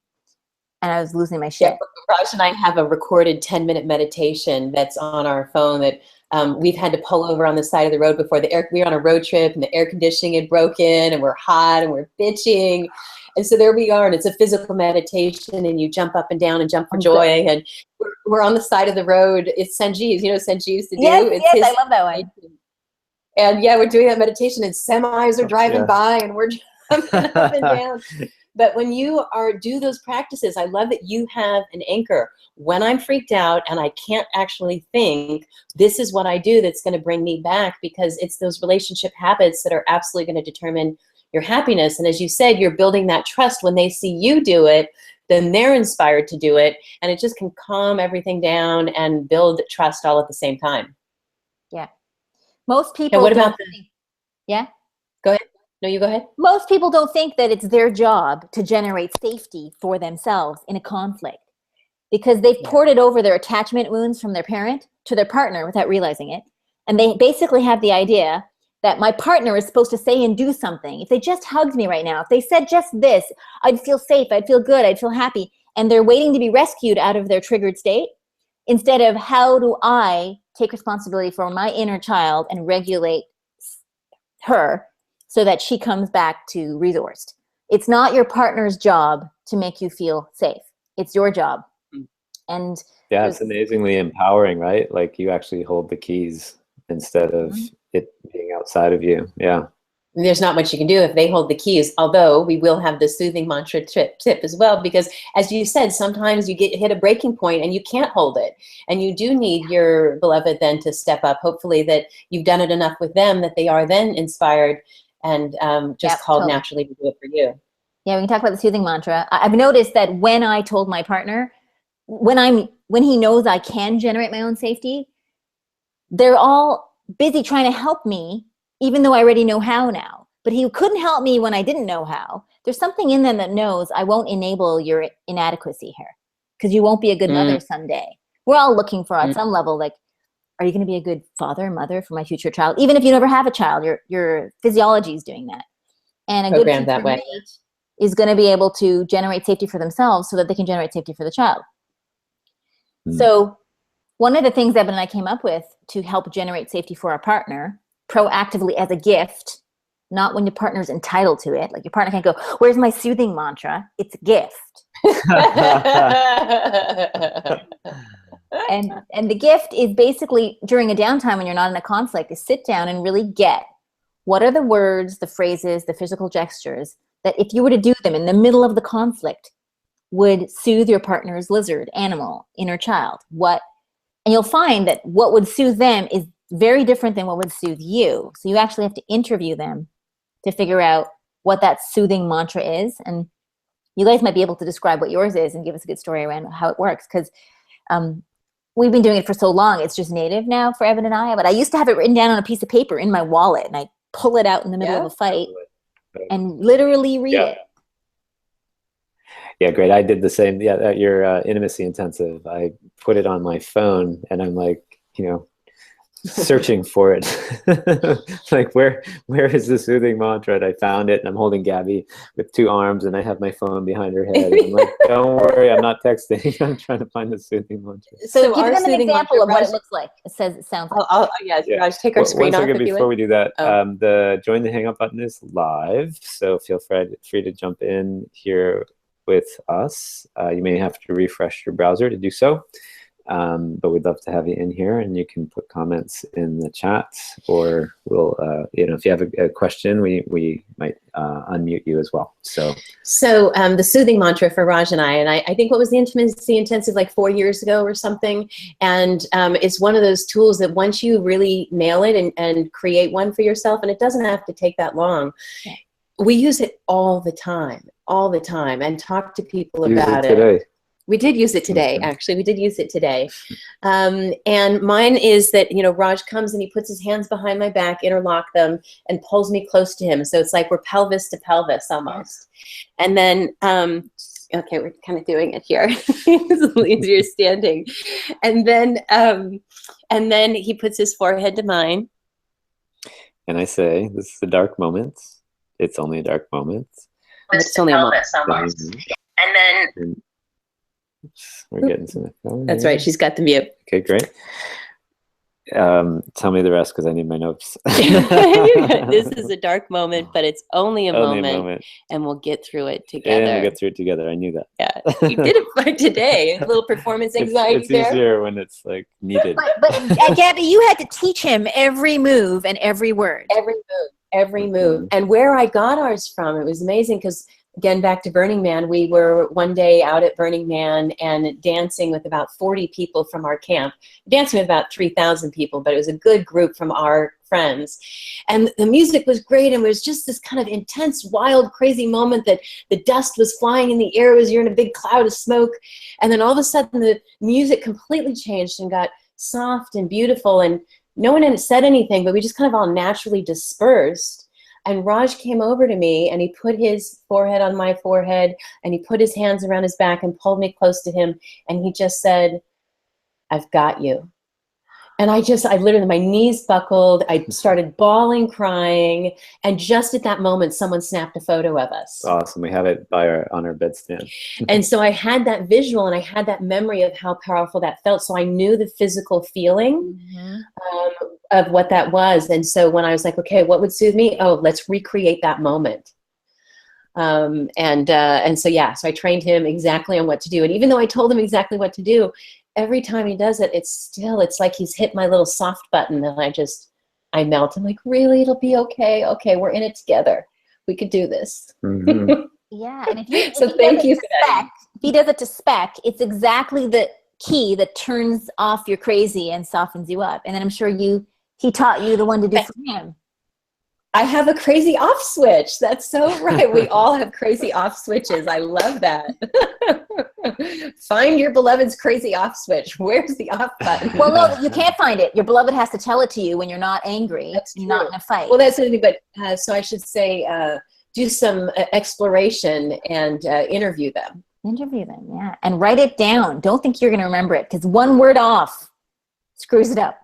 And I was losing my shit. Yeah, Raj and I have a recorded 10-minute meditation that's on our phone that We've had to pull over on the side of the road before. We were on a road trip and the air conditioning had broken and we're hot and we're bitching. And so there we are, and it's a physical meditation, and you jump up and down and jump for joy. And we're on the side of the road. It's Sanjeev's, you know, Sanjeev's to do. Yes, It's yes, I love that one. And yeah, we're doing that meditation, and semis are driving by, and we're jumping up and down. But when you do those practices, I love that you have an anchor. When I'm freaked out and I can't actually think, this is what I do that's going to bring me back, because it's those relationship habits that are absolutely going to determine your happiness. And as you said, you're building that trust. When they see you do it, then they're inspired to do it. And it just can calm everything down and build trust all at the same time. Yeah. Most people what about Yeah? Go ahead. No, you go ahead. Most people don't think that it's their job to generate safety for themselves in a conflict, because they've poured it over their attachment wounds from their parent to their partner without realizing it. And they basically have the idea that my partner is supposed to say and do something. If they just hugged me right now, if they said just this, I'd feel safe, I'd feel good, I'd feel happy. And they're waiting to be rescued out of their triggered state, instead of how do I take responsibility for my inner child and regulate her so that she comes back to resourced. It's not your partner's job to make you feel safe. It's your job. And yeah, it's amazingly empowering, right? Like you actually hold the keys instead of it being outside of you. Yeah. There's not much you can do if they hold the keys, although we will have the soothing mantra tip as well, because as you said, sometimes you hit a breaking point and you can't hold it. And you do need your beloved then to step up. Hopefully that you've done it enough with them that they are then inspired and just called naturally to do it for you. Yeah, we can talk about the soothing mantra. I've noticed that when I told my partner, when he knows I can generate my own safety, they're all busy trying to help me, even though I already know how now. But he couldn't help me when I didn't know how. There's something in them that knows I won't enable your inadequacy here, because you won't be a good mother someday. We're all looking for, at some level, like, are you going to be a good father or mother for my future child? Even if you never have a child, your physiology is doing that. And a good future mate is going to be able to generate safety for themselves so that they can generate safety for the child. So one of the things Evan and I came up with to help generate safety for our partner proactively as a gift, not when your partner's entitled to it. Like your partner can't go, where's my soothing mantra? It's a gift. And the gift is basically during a downtime when you're not in a conflict, is sit down and really get what are the words, the phrases, the physical gestures that if you were to do them in the middle of the conflict would soothe your partner's lizard, animal, inner child. And you'll find that what would soothe them is very different than what would soothe you. So you actually have to interview them to figure out what that soothing mantra is. And you guys might be able to describe what yours is and give us a good story around how it works. Because we've been doing it for so long, it's just native now for Evan and I. But I used to have it written down on a piece of paper in my wallet, and I pull it out in the middle of a fight and literally read it. Yeah, great. I did the same. Yeah, at your intimacy intensive, I put it on my phone, and I'm like, searching for it. Like, where is the soothing mantra? And I found it, and I'm holding Gabby with two arms, and I have my phone behind her head. And I'm like, don't worry, I'm not texting. I'm trying to find the soothing mantra. So give them an example of what it looks like. It sounds like. Raj, take our screen off. Before we do that, the join the Hang Up button is live, so feel free to jump in here with us. You may have to refresh your browser to do so, but we'd love to have you in here, and you can put comments in the chat, or we'll, if you have a question, we might unmute you as well. So the soothing mantra for Raj and I think what was the intimacy intensive, like 4 years ago or something, and it's one of those tools that once you really nail it and create one for yourself, and it doesn't have to take that long. We use it all the time, and talk to people about it. Today. We did use it today, actually. We did use it today. And mine is that, Raj comes and he puts his hands behind my back, interlock them, and pulls me close to him. So it's like we're pelvis to pelvis almost. And then, okay, we're kind of doing it here. It's a little easier standing. And then he puts his forehead to mine. And I say, this is a dark moment. It's only a dark moment. It's only a moment. And then... Oops, we're getting some. That's right. She's got the mute. Okay, great. Tell me the rest because I need my notes. This is a dark moment, but it's only a moment, and we'll get through it together. And we'll get through it together. I knew that. Yeah, you did it for today. A little performance anxiety it's easier when it's like needed. But Gabby, you had to teach him every move and every word. Every move. And where I got ours from, it was amazing because, again, back to Burning Man, we were one day out at Burning Man and dancing with about 40 people from our camp, dancing with about 3,000 people, but it was a good group from our friends. And the music was great, and it was just this kind of intense, wild, crazy moment that the dust was flying in the air, you're in a big cloud of smoke, and then all of a sudden the music completely changed and got soft and beautiful, and no one had said anything, but we just kind of all naturally dispersed. And Raj came over to me and he put his forehead on my forehead and he put his hands around his back and pulled me close to him. And he just said, "I've got you." And I literally, my knees buckled. I started bawling, crying. And just at that moment, someone snapped a photo of us. Awesome. We have it on our bedstand. And so I had that visual and I had that memory of how powerful that felt. So I knew the physical feeling of what that was. And so when I was like, okay, what would soothe me? Oh, let's recreate that moment. So I trained him exactly on what to do. And even though I told him exactly what to do, every time he does it, it's like he's hit my little soft button, and I melt. I'm like, really? It'll be okay. Okay, we're in it together. We could do this. Mm-hmm. Yeah. And thank you for that. If he does it to spec, it's exactly the key that turns off your crazy and softens you up. And then I'm sure he taught you the one to do for him. I have a crazy off switch. That's so right. We all have crazy off switches. I love that. Find your beloved's crazy off switch. Where's the off button? Well, no, you can't find it. Your beloved has to tell it to you when you're not angry. That's you're not in a fight. Well, that's something. But so I should say, do some exploration and interview them. Interview them, yeah, and write it down. Don't think you're going to remember it because one word off screws it up.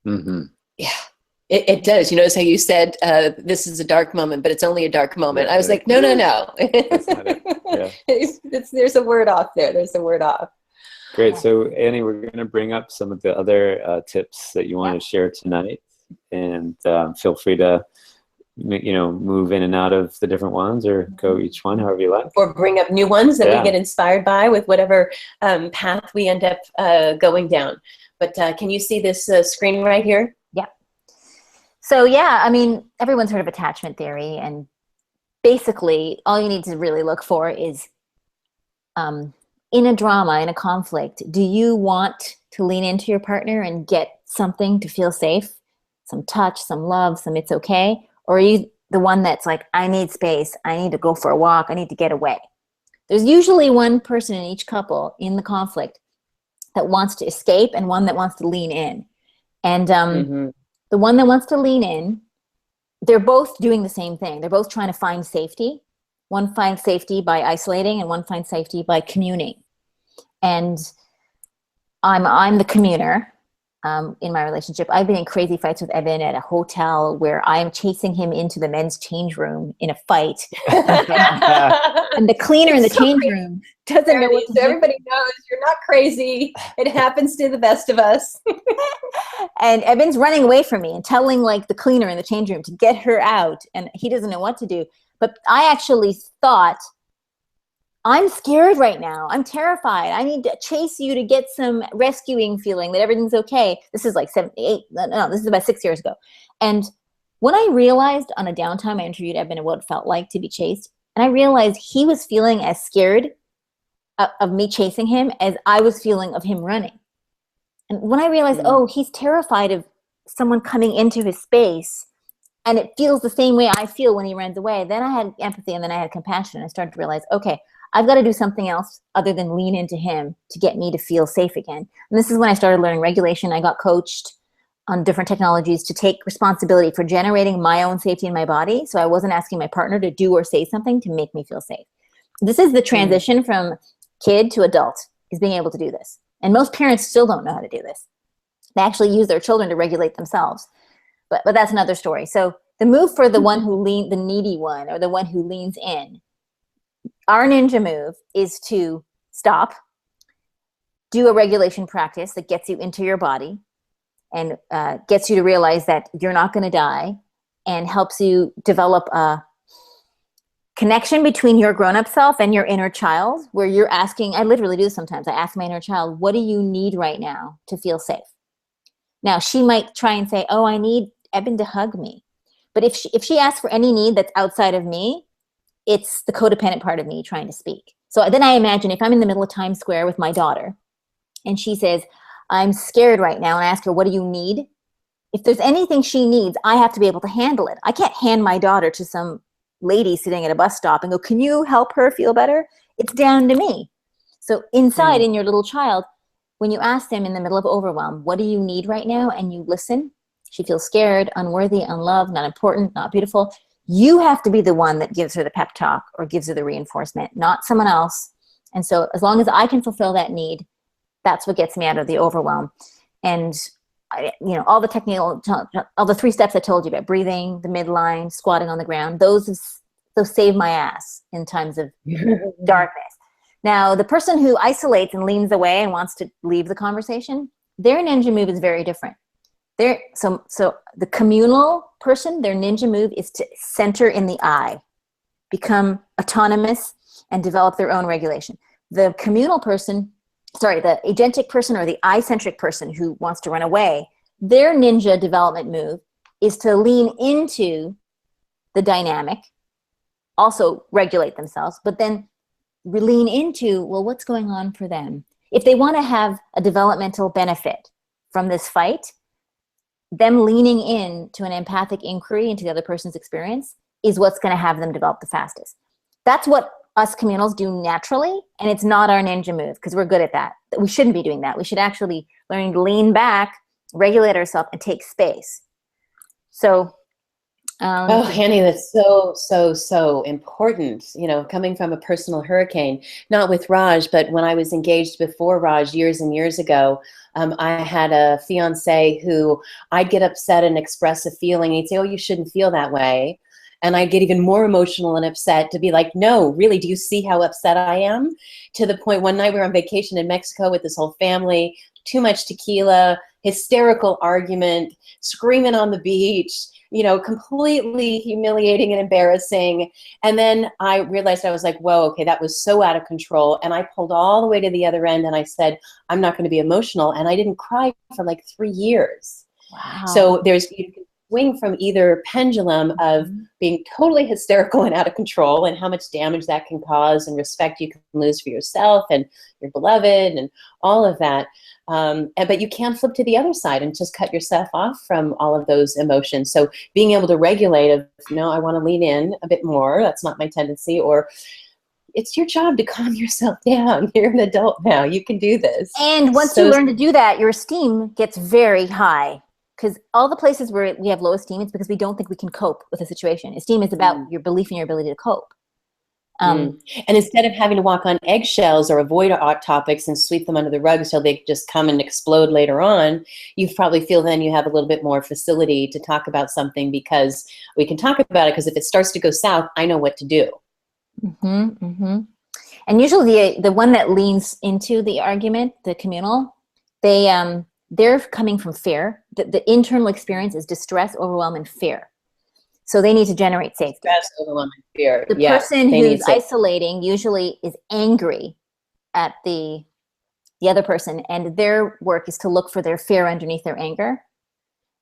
Mm-hmm. Yeah. It does. You notice how you said this is a dark moment, but it's only a dark moment. I was like, no. That's not it. Yeah. There's a word off there. There's a word off. Great. So Annie, we're going to bring up some of the other tips that you want to share tonight, and feel free to move in and out of the different ones, or go each one however you like, or bring up new ones that we get inspired by with whatever path we end up going down. But can you see this screen right here? So yeah, I mean, everyone's heard of attachment theory, and basically all you need to really look for is in a drama, in a conflict, do you want to lean into your partner and get something to feel safe? Some touch, some love, some it's okay? Or are you the one that's like, I need space, I need to go for a walk, I need to get away? There's usually one person in each couple in the conflict that wants to escape and one that wants to lean in. And the one that wants to lean in, they're both doing the same thing. They're both trying to find safety. One finds safety by isolating, and one finds safety by communing. And I'm the communer in my relationship. I've been in crazy fights with Evan at a hotel where I am chasing him into the men's change room in a fight. And the cleaner in the change room doesn't know what to do. Everybody knows you're not crazy. It happens to the best of us. And Evan's running away from me and telling like the cleaner in the change room to get her out. And he doesn't know what to do. But I actually thought, I'm scared right now. I'm terrified. I need to chase you to get some rescuing feeling that everything's okay. This is like 7, 8, no, this is about 6 years ago. And when I realized on a downtime, I interviewed Evan and what it felt like to be chased. And I realized he was feeling as scared of me chasing him as I was feeling of him running. And when I realized, he's terrified of someone coming into his space, and it feels the same way I feel when he runs away, then I had empathy, and then I had compassion. I started to realize, okay, I've got to do something else other than lean into him to get me to feel safe again. And this is when I started learning regulation. I got coached on different technologies to take responsibility for generating my own safety in my body. So I wasn't asking my partner to do or say something to make me feel safe. This is the transition from kid to adult, is being able to do this. And most parents still don't know how to do this. They actually use their children to regulate themselves. But that's another story. So the move for the one who the needy one, or the one who leans in, our ninja move is to stop, do a regulation practice that gets you into your body, and gets you to realize that you're not going to die, and helps you develop a connection between your grown-up self and your inner child, where you're asking, I literally do sometimes, I ask my inner child, what do you need right now to feel safe? Now, she might try and say, oh, I need Eben to hug me. But if she asks for any need that's outside of me, it's the codependent part of me trying to speak. So then I imagine if I'm in the middle of Times Square with my daughter, and she says, I'm scared right now, and I ask her, what do you need? If there's anything she needs, I have to be able to handle it. I can't hand my daughter to some lady sitting at a bus stop and go, can you help her feel better? It's down to me. So inside in your little child, when you ask them in the middle of overwhelm, what do you need right now? And you listen, she feels scared, unworthy, unloved, not important, not beautiful. You have to be the one that gives her the pep talk or gives her the reinforcement, not someone else. And so as long as I can fulfill that need, that's what gets me out of the overwhelm. And all the technical, all the 3 steps I told you about, breathing, the midline, squatting on the ground, those save my ass in times of darkness. Now, the person who isolates and leans away and wants to leave the conversation, their ninja move is very different. So the communal person, their ninja move is to center in the I, become autonomous and develop their own regulation. The communal person, the agentic person or the I-centric person who wants to run away, their ninja development move is to lean into the dynamic, also regulate themselves, but then lean into, well, what's going on for them? If they want to have a developmental benefit from this fight, them leaning in to an empathic inquiry into the other person's experience is what's going to have them develop the fastest. That's what us communals do naturally, and it's not our ninja move because we're good at that. We shouldn't be doing that. We should actually be learning to lean back, regulate ourselves, and take space. So, Hanny, that's so important. Coming from a personal hurricane, not with Raj, but when I was engaged before Raj years and years ago, I had a fiance who I'd get upset and express a feeling. He'd say, oh, you shouldn't feel that way. And I'd get even more emotional and upset to be like, no, really, do you see how upset I am? To the point, one night we were on vacation in Mexico with this whole family, too much tequila, hysterical argument, screaming on the beach, completely humiliating and embarrassing. And then I realized, I was like, whoa, okay, that was so out of control. And I pulled all the way to the other end and I said, I'm not going to be emotional. And I didn't cry for like 3 years. wow. So you can swing from either pendulum of being totally hysterical and out of control and how much damage that can cause and respect you can lose for yourself and your beloved and all of that. But you can flip to the other side and just cut yourself off from all of those emotions. So being able to regulate no, I want to lean in a bit more. That's not my tendency. Or it's your job to calm yourself down. You're an adult now. You can do this. And once you learn to do that, your esteem gets very high. Because all the places where we have low esteem, it's because we don't think we can cope with a situation. Esteem is about your belief in your ability to cope. And instead of having to walk on eggshells or avoid hot topics and sweep them under the rug so they just come and explode later on, you probably feel then you have a little bit more facility to talk about something because we can talk about it, because if it starts to go south, I know what to do. And usually the one that leans into the argument, the communal, they're coming from fear. The internal experience is distress, overwhelm, and fear. So they need to generate safety. Distress, overwhelm, and fear. The person who's isolating usually is angry at the other person, and their work is to look for their fear underneath their anger.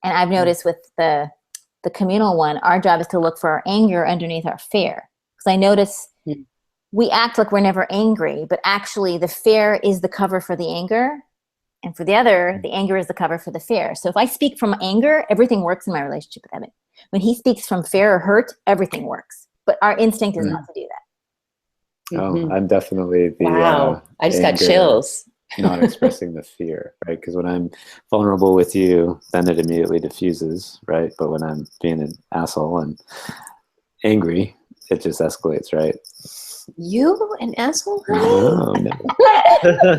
And I've noticed with the communal one, our job is to look for our anger underneath our fear. Because I notice we act like we're never angry, but actually the fear is the cover for the anger. And for the other, the anger is the cover for the fear. So if I speak from anger, everything works in my relationship with Evan. When he speaks from fear or hurt, everything works. But our instinct is not to do that. Oh, I'm definitely the wow. I just got chills. Not expressing the fear, right? Because when I'm vulnerable with you, then it immediately diffuses, right? But when I'm being an asshole and angry, it just escalates, right? You an asshole, honey? No.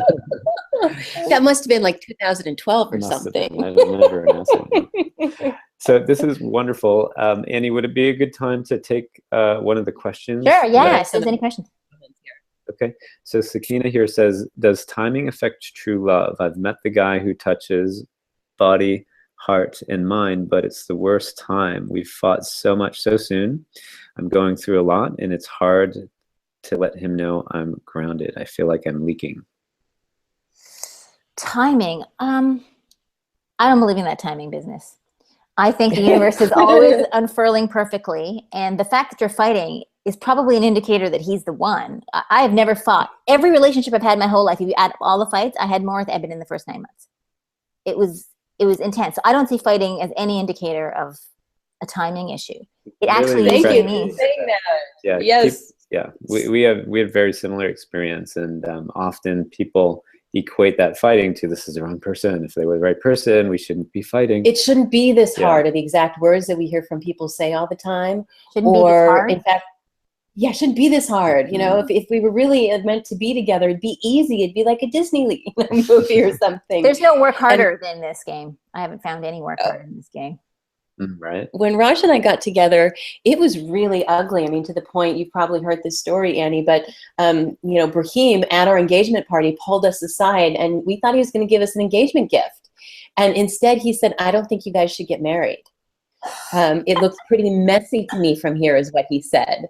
That must have been like 2012 or something. I'm never an asshole. So this is wonderful. Annie, would it be a good time to take one of the questions? Sure, yeah, if there's any questions. Okay, so Sakina here says, does timing affect true love? I've met the guy who touches body heart and mind, but it's the worst time. We've fought so much so soon. I'm going through a lot, and it's hard to let him know I'm grounded. I feel like I'm leaking. Timing. I don't believe in that timing business. I think the universe is always unfurling perfectly. And the fact that you're fighting is probably an indicator that he's the one. I have never fought. Every relationship I've had my whole life, if you add up all the fights, I had more with Eben in the first 9 months. It was intense. So I don't see fighting as any indicator of a timing issue. It actually thank usually you means. for saying that. Yeah. Yes. We have very similar experience, and often people equate that fighting to, this is the wrong person. If they were the right person, we shouldn't be fighting. It shouldn't be this hard, are the exact words that we hear from people say all the time. Shouldn't be this hard. In fact, shouldn't be this hard. You know, if we were really meant to be together, it'd be easy. It'd be like a Disney movie or something. There's no work harder than this game. I haven't found any work harder in this game. Right. When Raj and I got together, it was really ugly. I mean, to the point, you've probably heard this story, Annie, but, Brahim at our engagement party pulled us aside, and we thought he was going to give us an engagement gift. And instead he said, I don't think you guys should get married. It looks pretty messy to me from here, is what he said.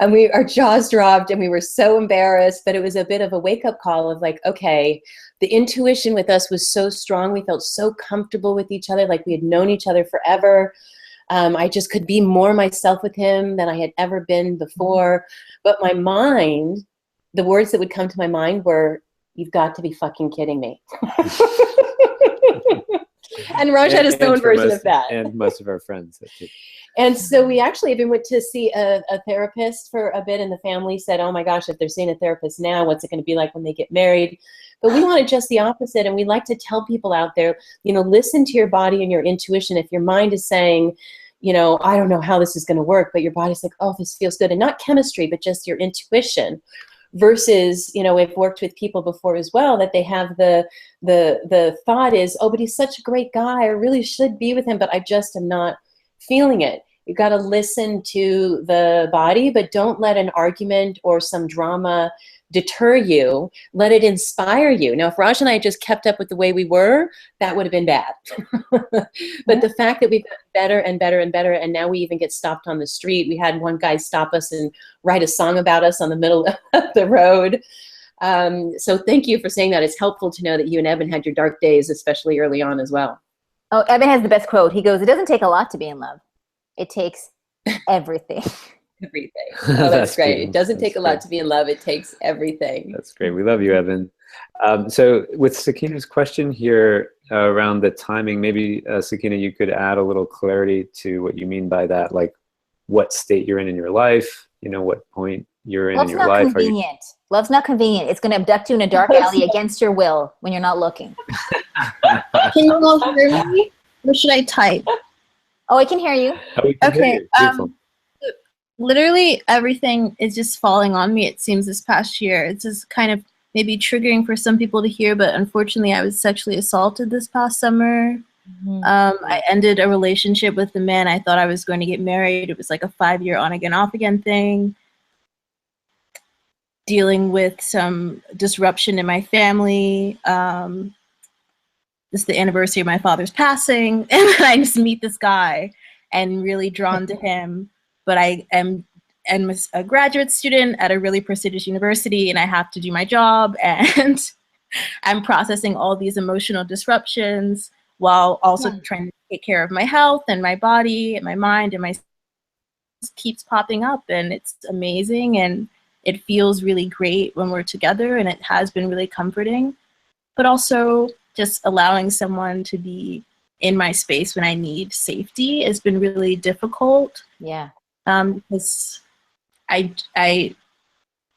And our jaws dropped, and we were so embarrassed, but it was a bit of a wake-up call of like, okay, the intuition with us was so strong. We felt so comfortable with each other, like we had known each other forever. I just could be more myself with him than I had ever been before. But my mind, the words that would come to my mind were, you've got to be fucking kidding me. And Raj had his own version of that. And most of our friends. And so we actually even went to see a therapist for a bit, and the family said, oh my gosh, if they're seeing a therapist now, what's it going to be like when they get married? But we wanted just the opposite, and we like to tell people out there, listen to your body and your intuition. If your mind is saying, I don't know how this is going to work, but your body's like, oh, this feels good. And not chemistry, but just your intuition. Versus, we've worked with people before as well, that they have the thought is, oh, but he's such a great guy. I really should be with him, but I just am not feeling it. You've got to listen to the body, but don't let an argument or some drama deter you. Let it inspire you. Now, if Raj and I just kept up with the way we were, that would have been bad. But the fact that we've gotten better and better and better, and now we even get stopped on the street. We had one guy stop us and write a song about us on the middle of the road. So thank you for saying that. It's helpful to know that you and Eben had your dark days, especially early on as well. Oh, Eben has the best quote. He goes, it doesn't take a lot to be in love. It takes everything. Everything. Oh, that's great. Beautiful. It doesn't take a lot to be in love. It takes everything. That's great. We love you, Evan. So with Sakina's question here around the timing, maybe Sakina, you could add a little clarity to what you mean by that, like what state you're in your life, what point you're in your life. Love's not convenient. Love's not convenient. It's going to abduct you in a dark alley against your will when you're not looking. Can you all hear me? Or should I type? Oh, I can hear you. Okay. Literally everything is just falling on me, it seems, this past year. It's just kind of maybe triggering for some people to hear, but unfortunately I was sexually assaulted this past summer. Mm-hmm. I ended a relationship with a man I thought I was going to get married. It was like a 5-year on again, off again thing. Dealing with some disruption in my family. This is the anniversary of my father's passing, and I just meet this guy and really drawn to him. But I am a graduate student at a really prestigious university, and I have to do my job, and I'm processing all these emotional disruptions while also trying to take care of my health and my body and my mind, and keeps popping up, and it's amazing, and it feels really great when we're together, and it has been really comforting. But also just allowing someone to be in my space when I need safety has been really difficult. Yeah. Because I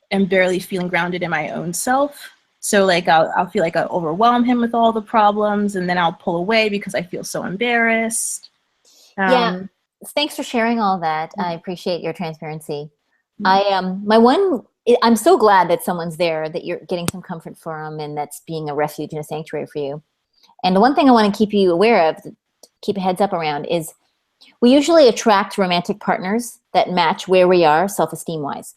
am barely feeling grounded in my own self. So like I'll feel like I'll overwhelm him with all the problems, and then I'll pull away because I feel so embarrassed. Yeah. Thanks for sharing all that. I appreciate your transparency. I'm so glad that someone's there, that you're getting some comfort from, and that's being a refuge and a sanctuary for you. And the one thing I want to keep you aware of, keep a heads up around, is we usually attract romantic partners that match where we are self-esteem wise,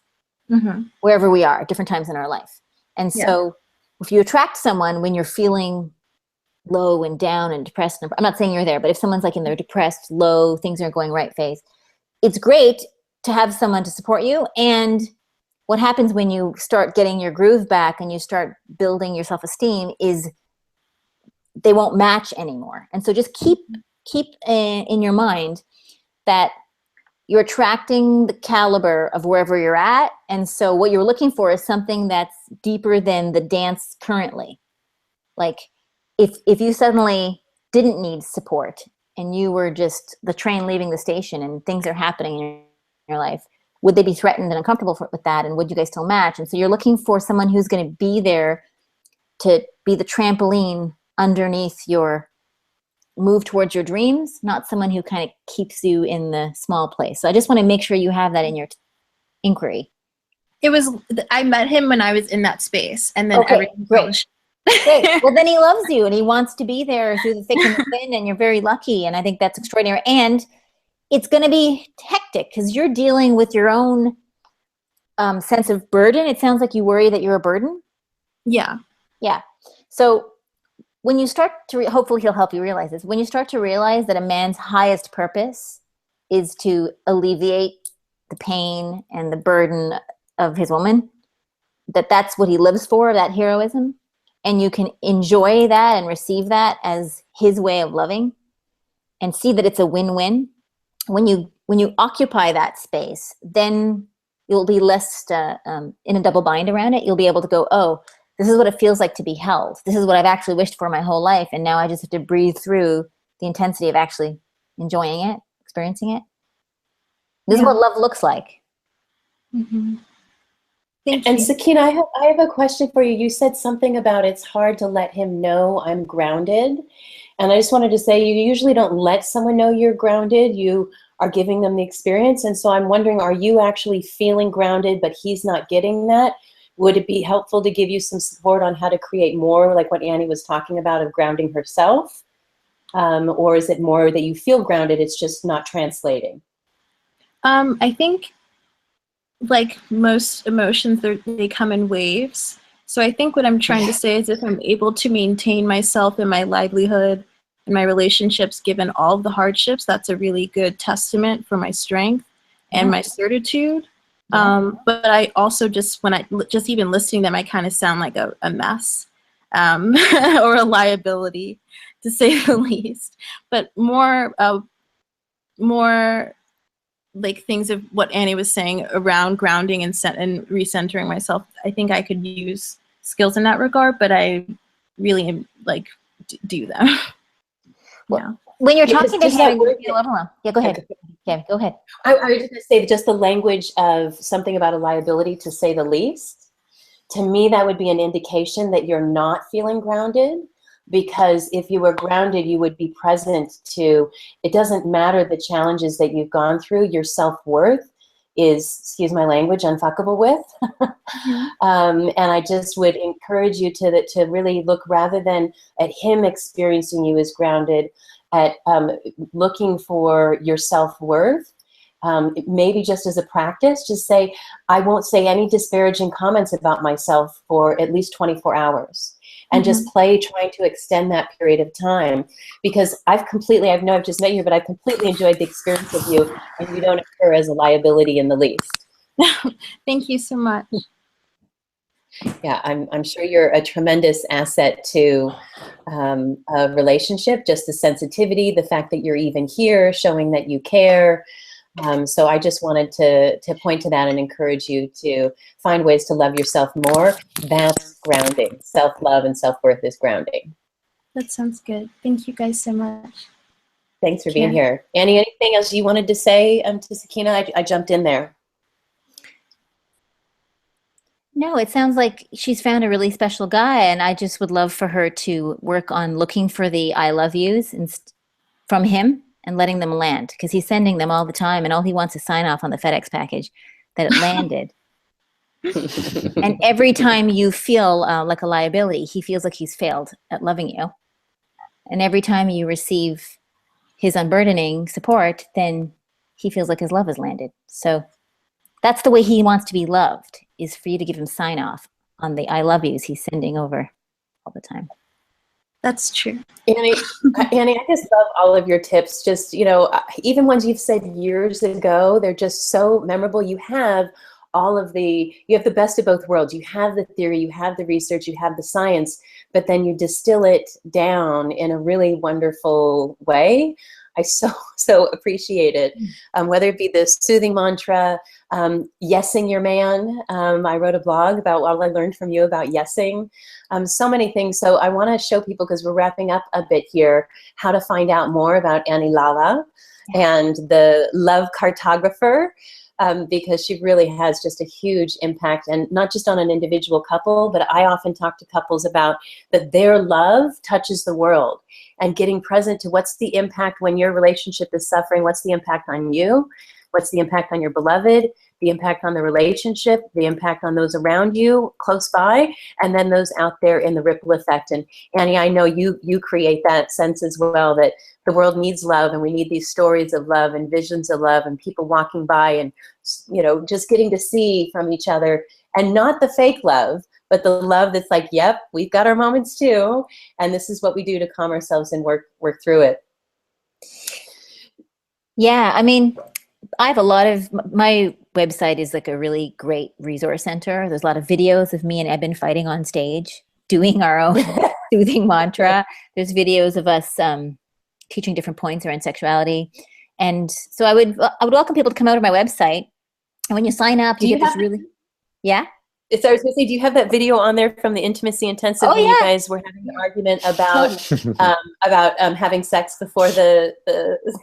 wherever we are at different times in our life. And so if you attract someone when you're feeling low and down and depressed, I'm not saying you're there, but if someone's like in their depressed, low, things aren't going right phase, it's great to have someone to support you. And what happens when you start getting your groove back and you start building your self-esteem is they won't match anymore. And so just keep in your mind that you're attracting the caliber of wherever you're at. And so what you're looking for is something that's deeper than the dance currently. Like if you suddenly didn't need support and you were just the train leaving the station and things are happening in your life, would they be threatened and uncomfortable with that? And would you guys still match? And so you're looking for someone who's going to be there to be the trampoline underneath your move towards your dreams, not someone who kind of keeps you in the small place. So I just want to make sure you have that in your inquiry. I met him when I was in that space, and then okay, everything great. Great. Well, then he loves you and he wants to be there through the thick and the thin, and you're very lucky. And I think that's extraordinary. And it's going to be hectic because you're dealing with your own sense of burden. It sounds like you worry that you're a burden. Yeah. Yeah. So when you start to, hopefully he'll help you realize this, when you start to realize that a man's highest purpose is to alleviate the pain and the burden of his woman, that's what he lives for, that heroism, and you can enjoy that and receive that as his way of loving and see that it's a win-win. When you occupy that space, then you'll be less in a double bind around it. You'll be able to go, oh, this is what it feels like to be held. This is what I've actually wished for my whole life. And now I just have to breathe through the intensity of actually enjoying it, experiencing it. This is what love looks like. Mm-hmm. And Sakina, I have a question for you. You said something about it's hard to let him know I'm grounded. And I just wanted to say, you usually don't let someone know you're grounded. You are giving them the experience. And so I'm wondering, are you actually feeling grounded, but he's not getting that? Would it be helpful to give you some support on how to create more, like what Annie was talking about, of grounding herself? Or is it more that you feel grounded, it's just not translating? I think, like most emotions, they come in waves. So I think what I'm trying to say is if I'm able to maintain myself and my livelihood and my relationships, given all of the hardships, that's a really good testament for my strength and my certitude. But I also when I even listening to them, I kind of sound like a mess or a liability, to say the least. But more like things of what Annie was saying around grounding and recentering myself. I think I could use skills in that regard, but I really like do them. Well, when you're talking to him, you feel overwhelmed. Yeah, go ahead. Yeah, go ahead. I was just going to say, just the language of something about a liability, to say the least. To me, that would be an indication that you're not feeling grounded, because if you were grounded, you would be present to, it doesn't matter the challenges that you've gone through, your self-worth is, excuse my language, unfuckable with. And I just would encourage you to really look, rather than at him experiencing you as grounded, at looking for your self-worth. Maybe just as a practice, just say, I won't say any disparaging comments about myself for at least 24 hours. And just play trying to extend that period of time, because I've just met you, but I've completely enjoyed the experience of you, and you don't occur as a liability in the least. Thank you so much. Yeah, I'm sure you're a tremendous asset to a relationship, just the sensitivity, the fact that you're even here, showing that you care. So I just wanted to point to that and encourage you to find ways to love yourself more. That's grounding. Self-love and self-worth is grounding. That sounds good. Thank you guys so much. Thanks for being here. Annie, anything else you wanted to say to Sakina? I jumped in there. No, it sounds like she's found a really special guy, and I just would love for her to work on looking for the I love yous from him and letting them land, because he's sending them all the time, and all he wants is sign off on the FedEx package that it landed. And every time you feel like a liability, he feels like he's failed at loving you. And every time you receive his unburdening support, then he feels like his love has landed. So that's the way he wants to be loved, is for you to give him sign off on the I love yous he's sending over all the time. That's true. Annie, Annie, I just love all of your tips. Just, you know, even ones you've said years ago, they're just so memorable. You have you have the best of both worlds. You have the theory, you have the research, you have the science, but then you distill it down in a really wonderful way. I so appreciate it. Whether it be the soothing mantra, yesing your man. I wrote a blog about what I learned from you about yesing. So many things. So I want to show people, because we're wrapping up a bit here, how to find out more about Annie Lala and the love cartographer. Because she really has just a huge impact, and not just on an individual couple, but I often talk to couples about that their love touches the world, and getting present to what's the impact when your relationship is suffering, what's the impact on you, what's the impact on your beloved, the impact on the relationship, the impact on those around you close by, and then those out there in the ripple effect. And Annie, I know you create that sense as well, that the world needs love, and we need these stories of love and visions of love and people walking by and, you know, just getting to see from each other, and not the fake love, but the love that's like, yep, we've got our moments too, and this is what we do to calm ourselves and work through it. Yeah, I mean, I have a lot of, my website is like a really great resource center. There's a lot of videos of me and Eben fighting on stage, doing our own soothing mantra. There's videos of us teaching different points around sexuality. And so I would welcome people to come out to my website. And when you sign up, you get this really, yeah? So I was going to say, do you have that video on there from the Intimacy Intensive when you guys were having an argument about having sex before the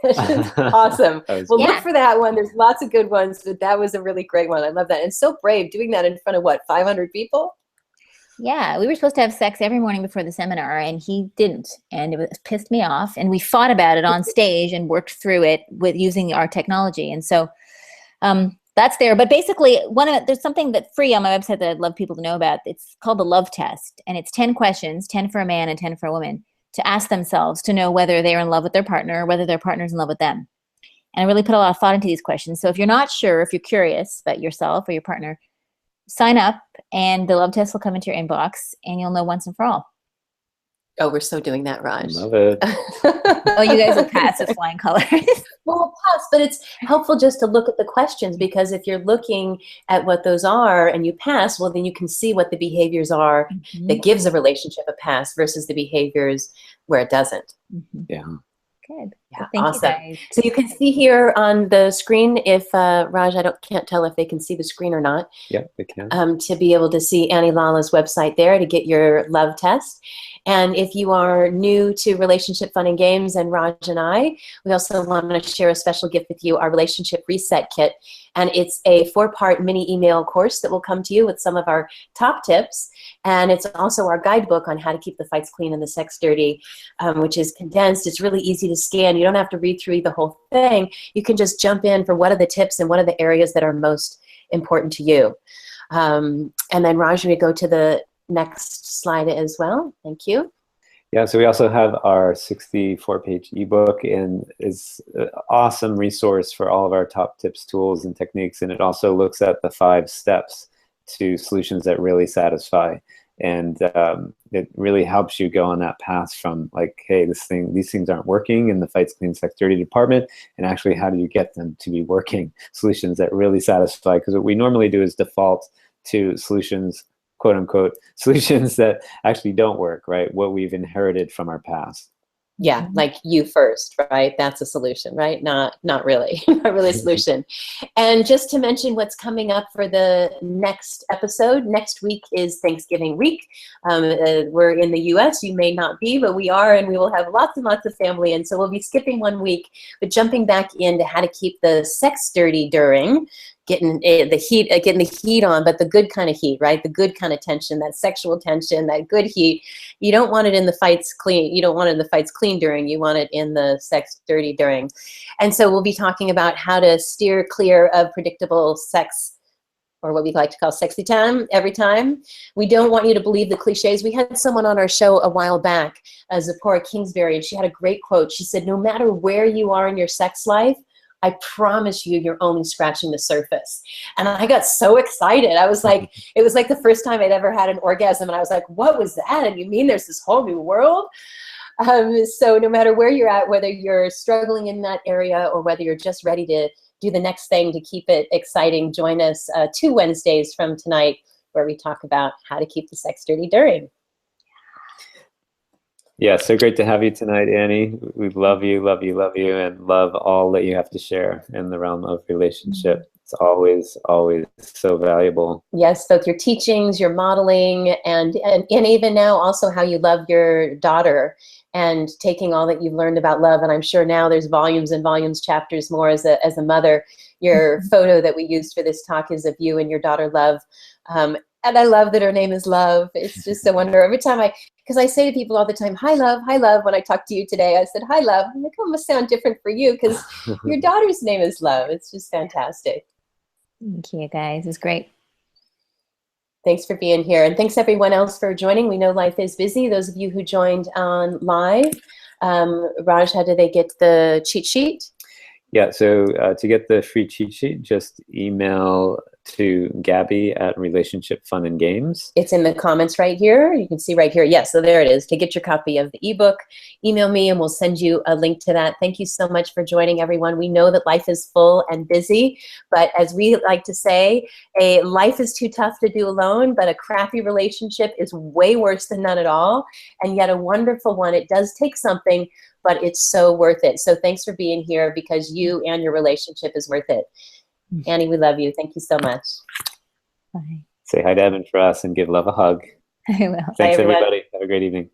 sessions? Awesome. Well, look for that one. There's lots of good ones, but that was a really great one. I love that. And so brave doing that in front of, what, 500 people? Yeah, we were supposed to have sex every morning before the seminar, and he didn't, and it pissed me off. And we fought about it on stage and worked through it with using our technology. And so that's there. But basically, there's something that's free on my website that I'd love people to know about. It's called the Love Test, and it's 10 questions, 10 for a man and 10 for a woman, to ask themselves to know whether they're in love with their partner or whether their partner's in love with them. And I really put a lot of thought into these questions. So if you're not sure, if you're curious about yourself or your partner, sign up, and the Love Test will come into your inbox, and you'll know once and for all. Oh, we're so doing that, Raj. Love it. Oh, you guys will pass with flying colors. Well, we'll pass, but it's helpful just to look at the questions, because if you're looking at what those are and you pass, well, then you can see what the behaviors are that gives a relationship a pass versus the behaviors where it doesn't. Yeah. Good. Yeah, well, awesome. thank you guys. So you can see here on the screen, if Raj, can't tell if they can see the screen or not. Yep, they can. To be able to see Annie Lala's website there to get your love test. And if you are new to Relationship Fun and Games and Raj and I, we also want to share a special gift with you, our Relationship Reset Kit. And it's a 4-part mini email course that will come to you with some of our top tips. And it's also our guidebook on how to keep the fights clean and the sex dirty, which is condensed. It's really easy to scan. You don't have to read through the whole thing. You can just jump in for what are the tips and what are the areas that are most important to you. And then Raj, we go to the next slide as well. Thank you. Yeah, so we also have our 64-page ebook, and is an awesome resource for all of our top tips, tools, and techniques. And it also looks at the 5 steps to solutions that really satisfy. And it really helps you go on that path from like, hey, these things aren't working in the Fights Clean Sex Dirty department, and actually how do you get them to be working solutions that really satisfy? Because what we normally do is default to solutions, quote unquote, solutions that actually don't work, right? What we've inherited from our past. Yeah, like you first, right? That's a solution, right? Not really, not really a solution. And just to mention what's coming up for the next episode, next week is Thanksgiving week. We're in the US, you may not be, but we are, and we will have lots and lots of family. And so we'll be skipping 1 week, but jumping back into how to keep the sex dirty during, getting the heat on, but the good kind of heat, right? The good kind of tension, that sexual tension, that good heat. You don't want it in the fights clean. You don't want it in the fights clean during. You want it in the sex dirty during. And so we'll be talking about how to steer clear of predictable sex, or what we like to call sexy time, every time. We don't want you to believe the cliches. We had someone on our show a while back, Zipporah Kingsbury, and she had a great quote. She said, no matter where you are in your sex life, I promise you, you're only scratching the surface. And I got so excited. I was like, it was like the first time I'd ever had an orgasm. And I was like, what was that? And you mean there's this whole new world? So no matter where you're at, whether you're struggling in that area or whether you're just ready to do the next thing to keep it exciting, join us 2 Wednesdays from tonight, where we talk about how to keep the sex dirty during. Yeah, so great to have you tonight, Annie. We love you, love you, love you, and love all that you have to share in the realm of relationship. It's always, always so valuable. Yes, both your teachings, your modeling, and even now also how you love your daughter and taking all that you've learned about love. And I'm sure now there's volumes and volumes, chapters more as a mother. Your photo that we used for this talk is of you and your daughter, Love. And I love that her name is Love. It's just so wonderful. Every time because I say to people all the time, hi, Love, when I talk to you today. I said, hi, Love. I'm like, oh, it must sound different for you because your daughter's name is Love. It's just fantastic. Thank you, guys. It's great. Thanks for being here. And thanks everyone else for joining. We know life is busy. Those of you who joined on live, Raj, how do they get the cheat sheet? Yeah, so to get the free cheat sheet, just email to Gabby at Relationship Fun and Games. It's in the comments right here. You can see right here. Yes, so there it is. To get your copy of the ebook, email me and we'll send you a link to that. Thank you so much for joining, everyone. We know that life is full and busy, but as we like to say, a life is too tough to do alone, but a crappy relationship is way worse than none at all, and yet a wonderful one. It does take something, but it's so worth it. So thanks for being here, because you and your relationship is worth it. Annie, we love you. Thank you so much. Bye. Say hi to Evan for us and give Love a hug. I will. Thanks, everybody. Have a great evening.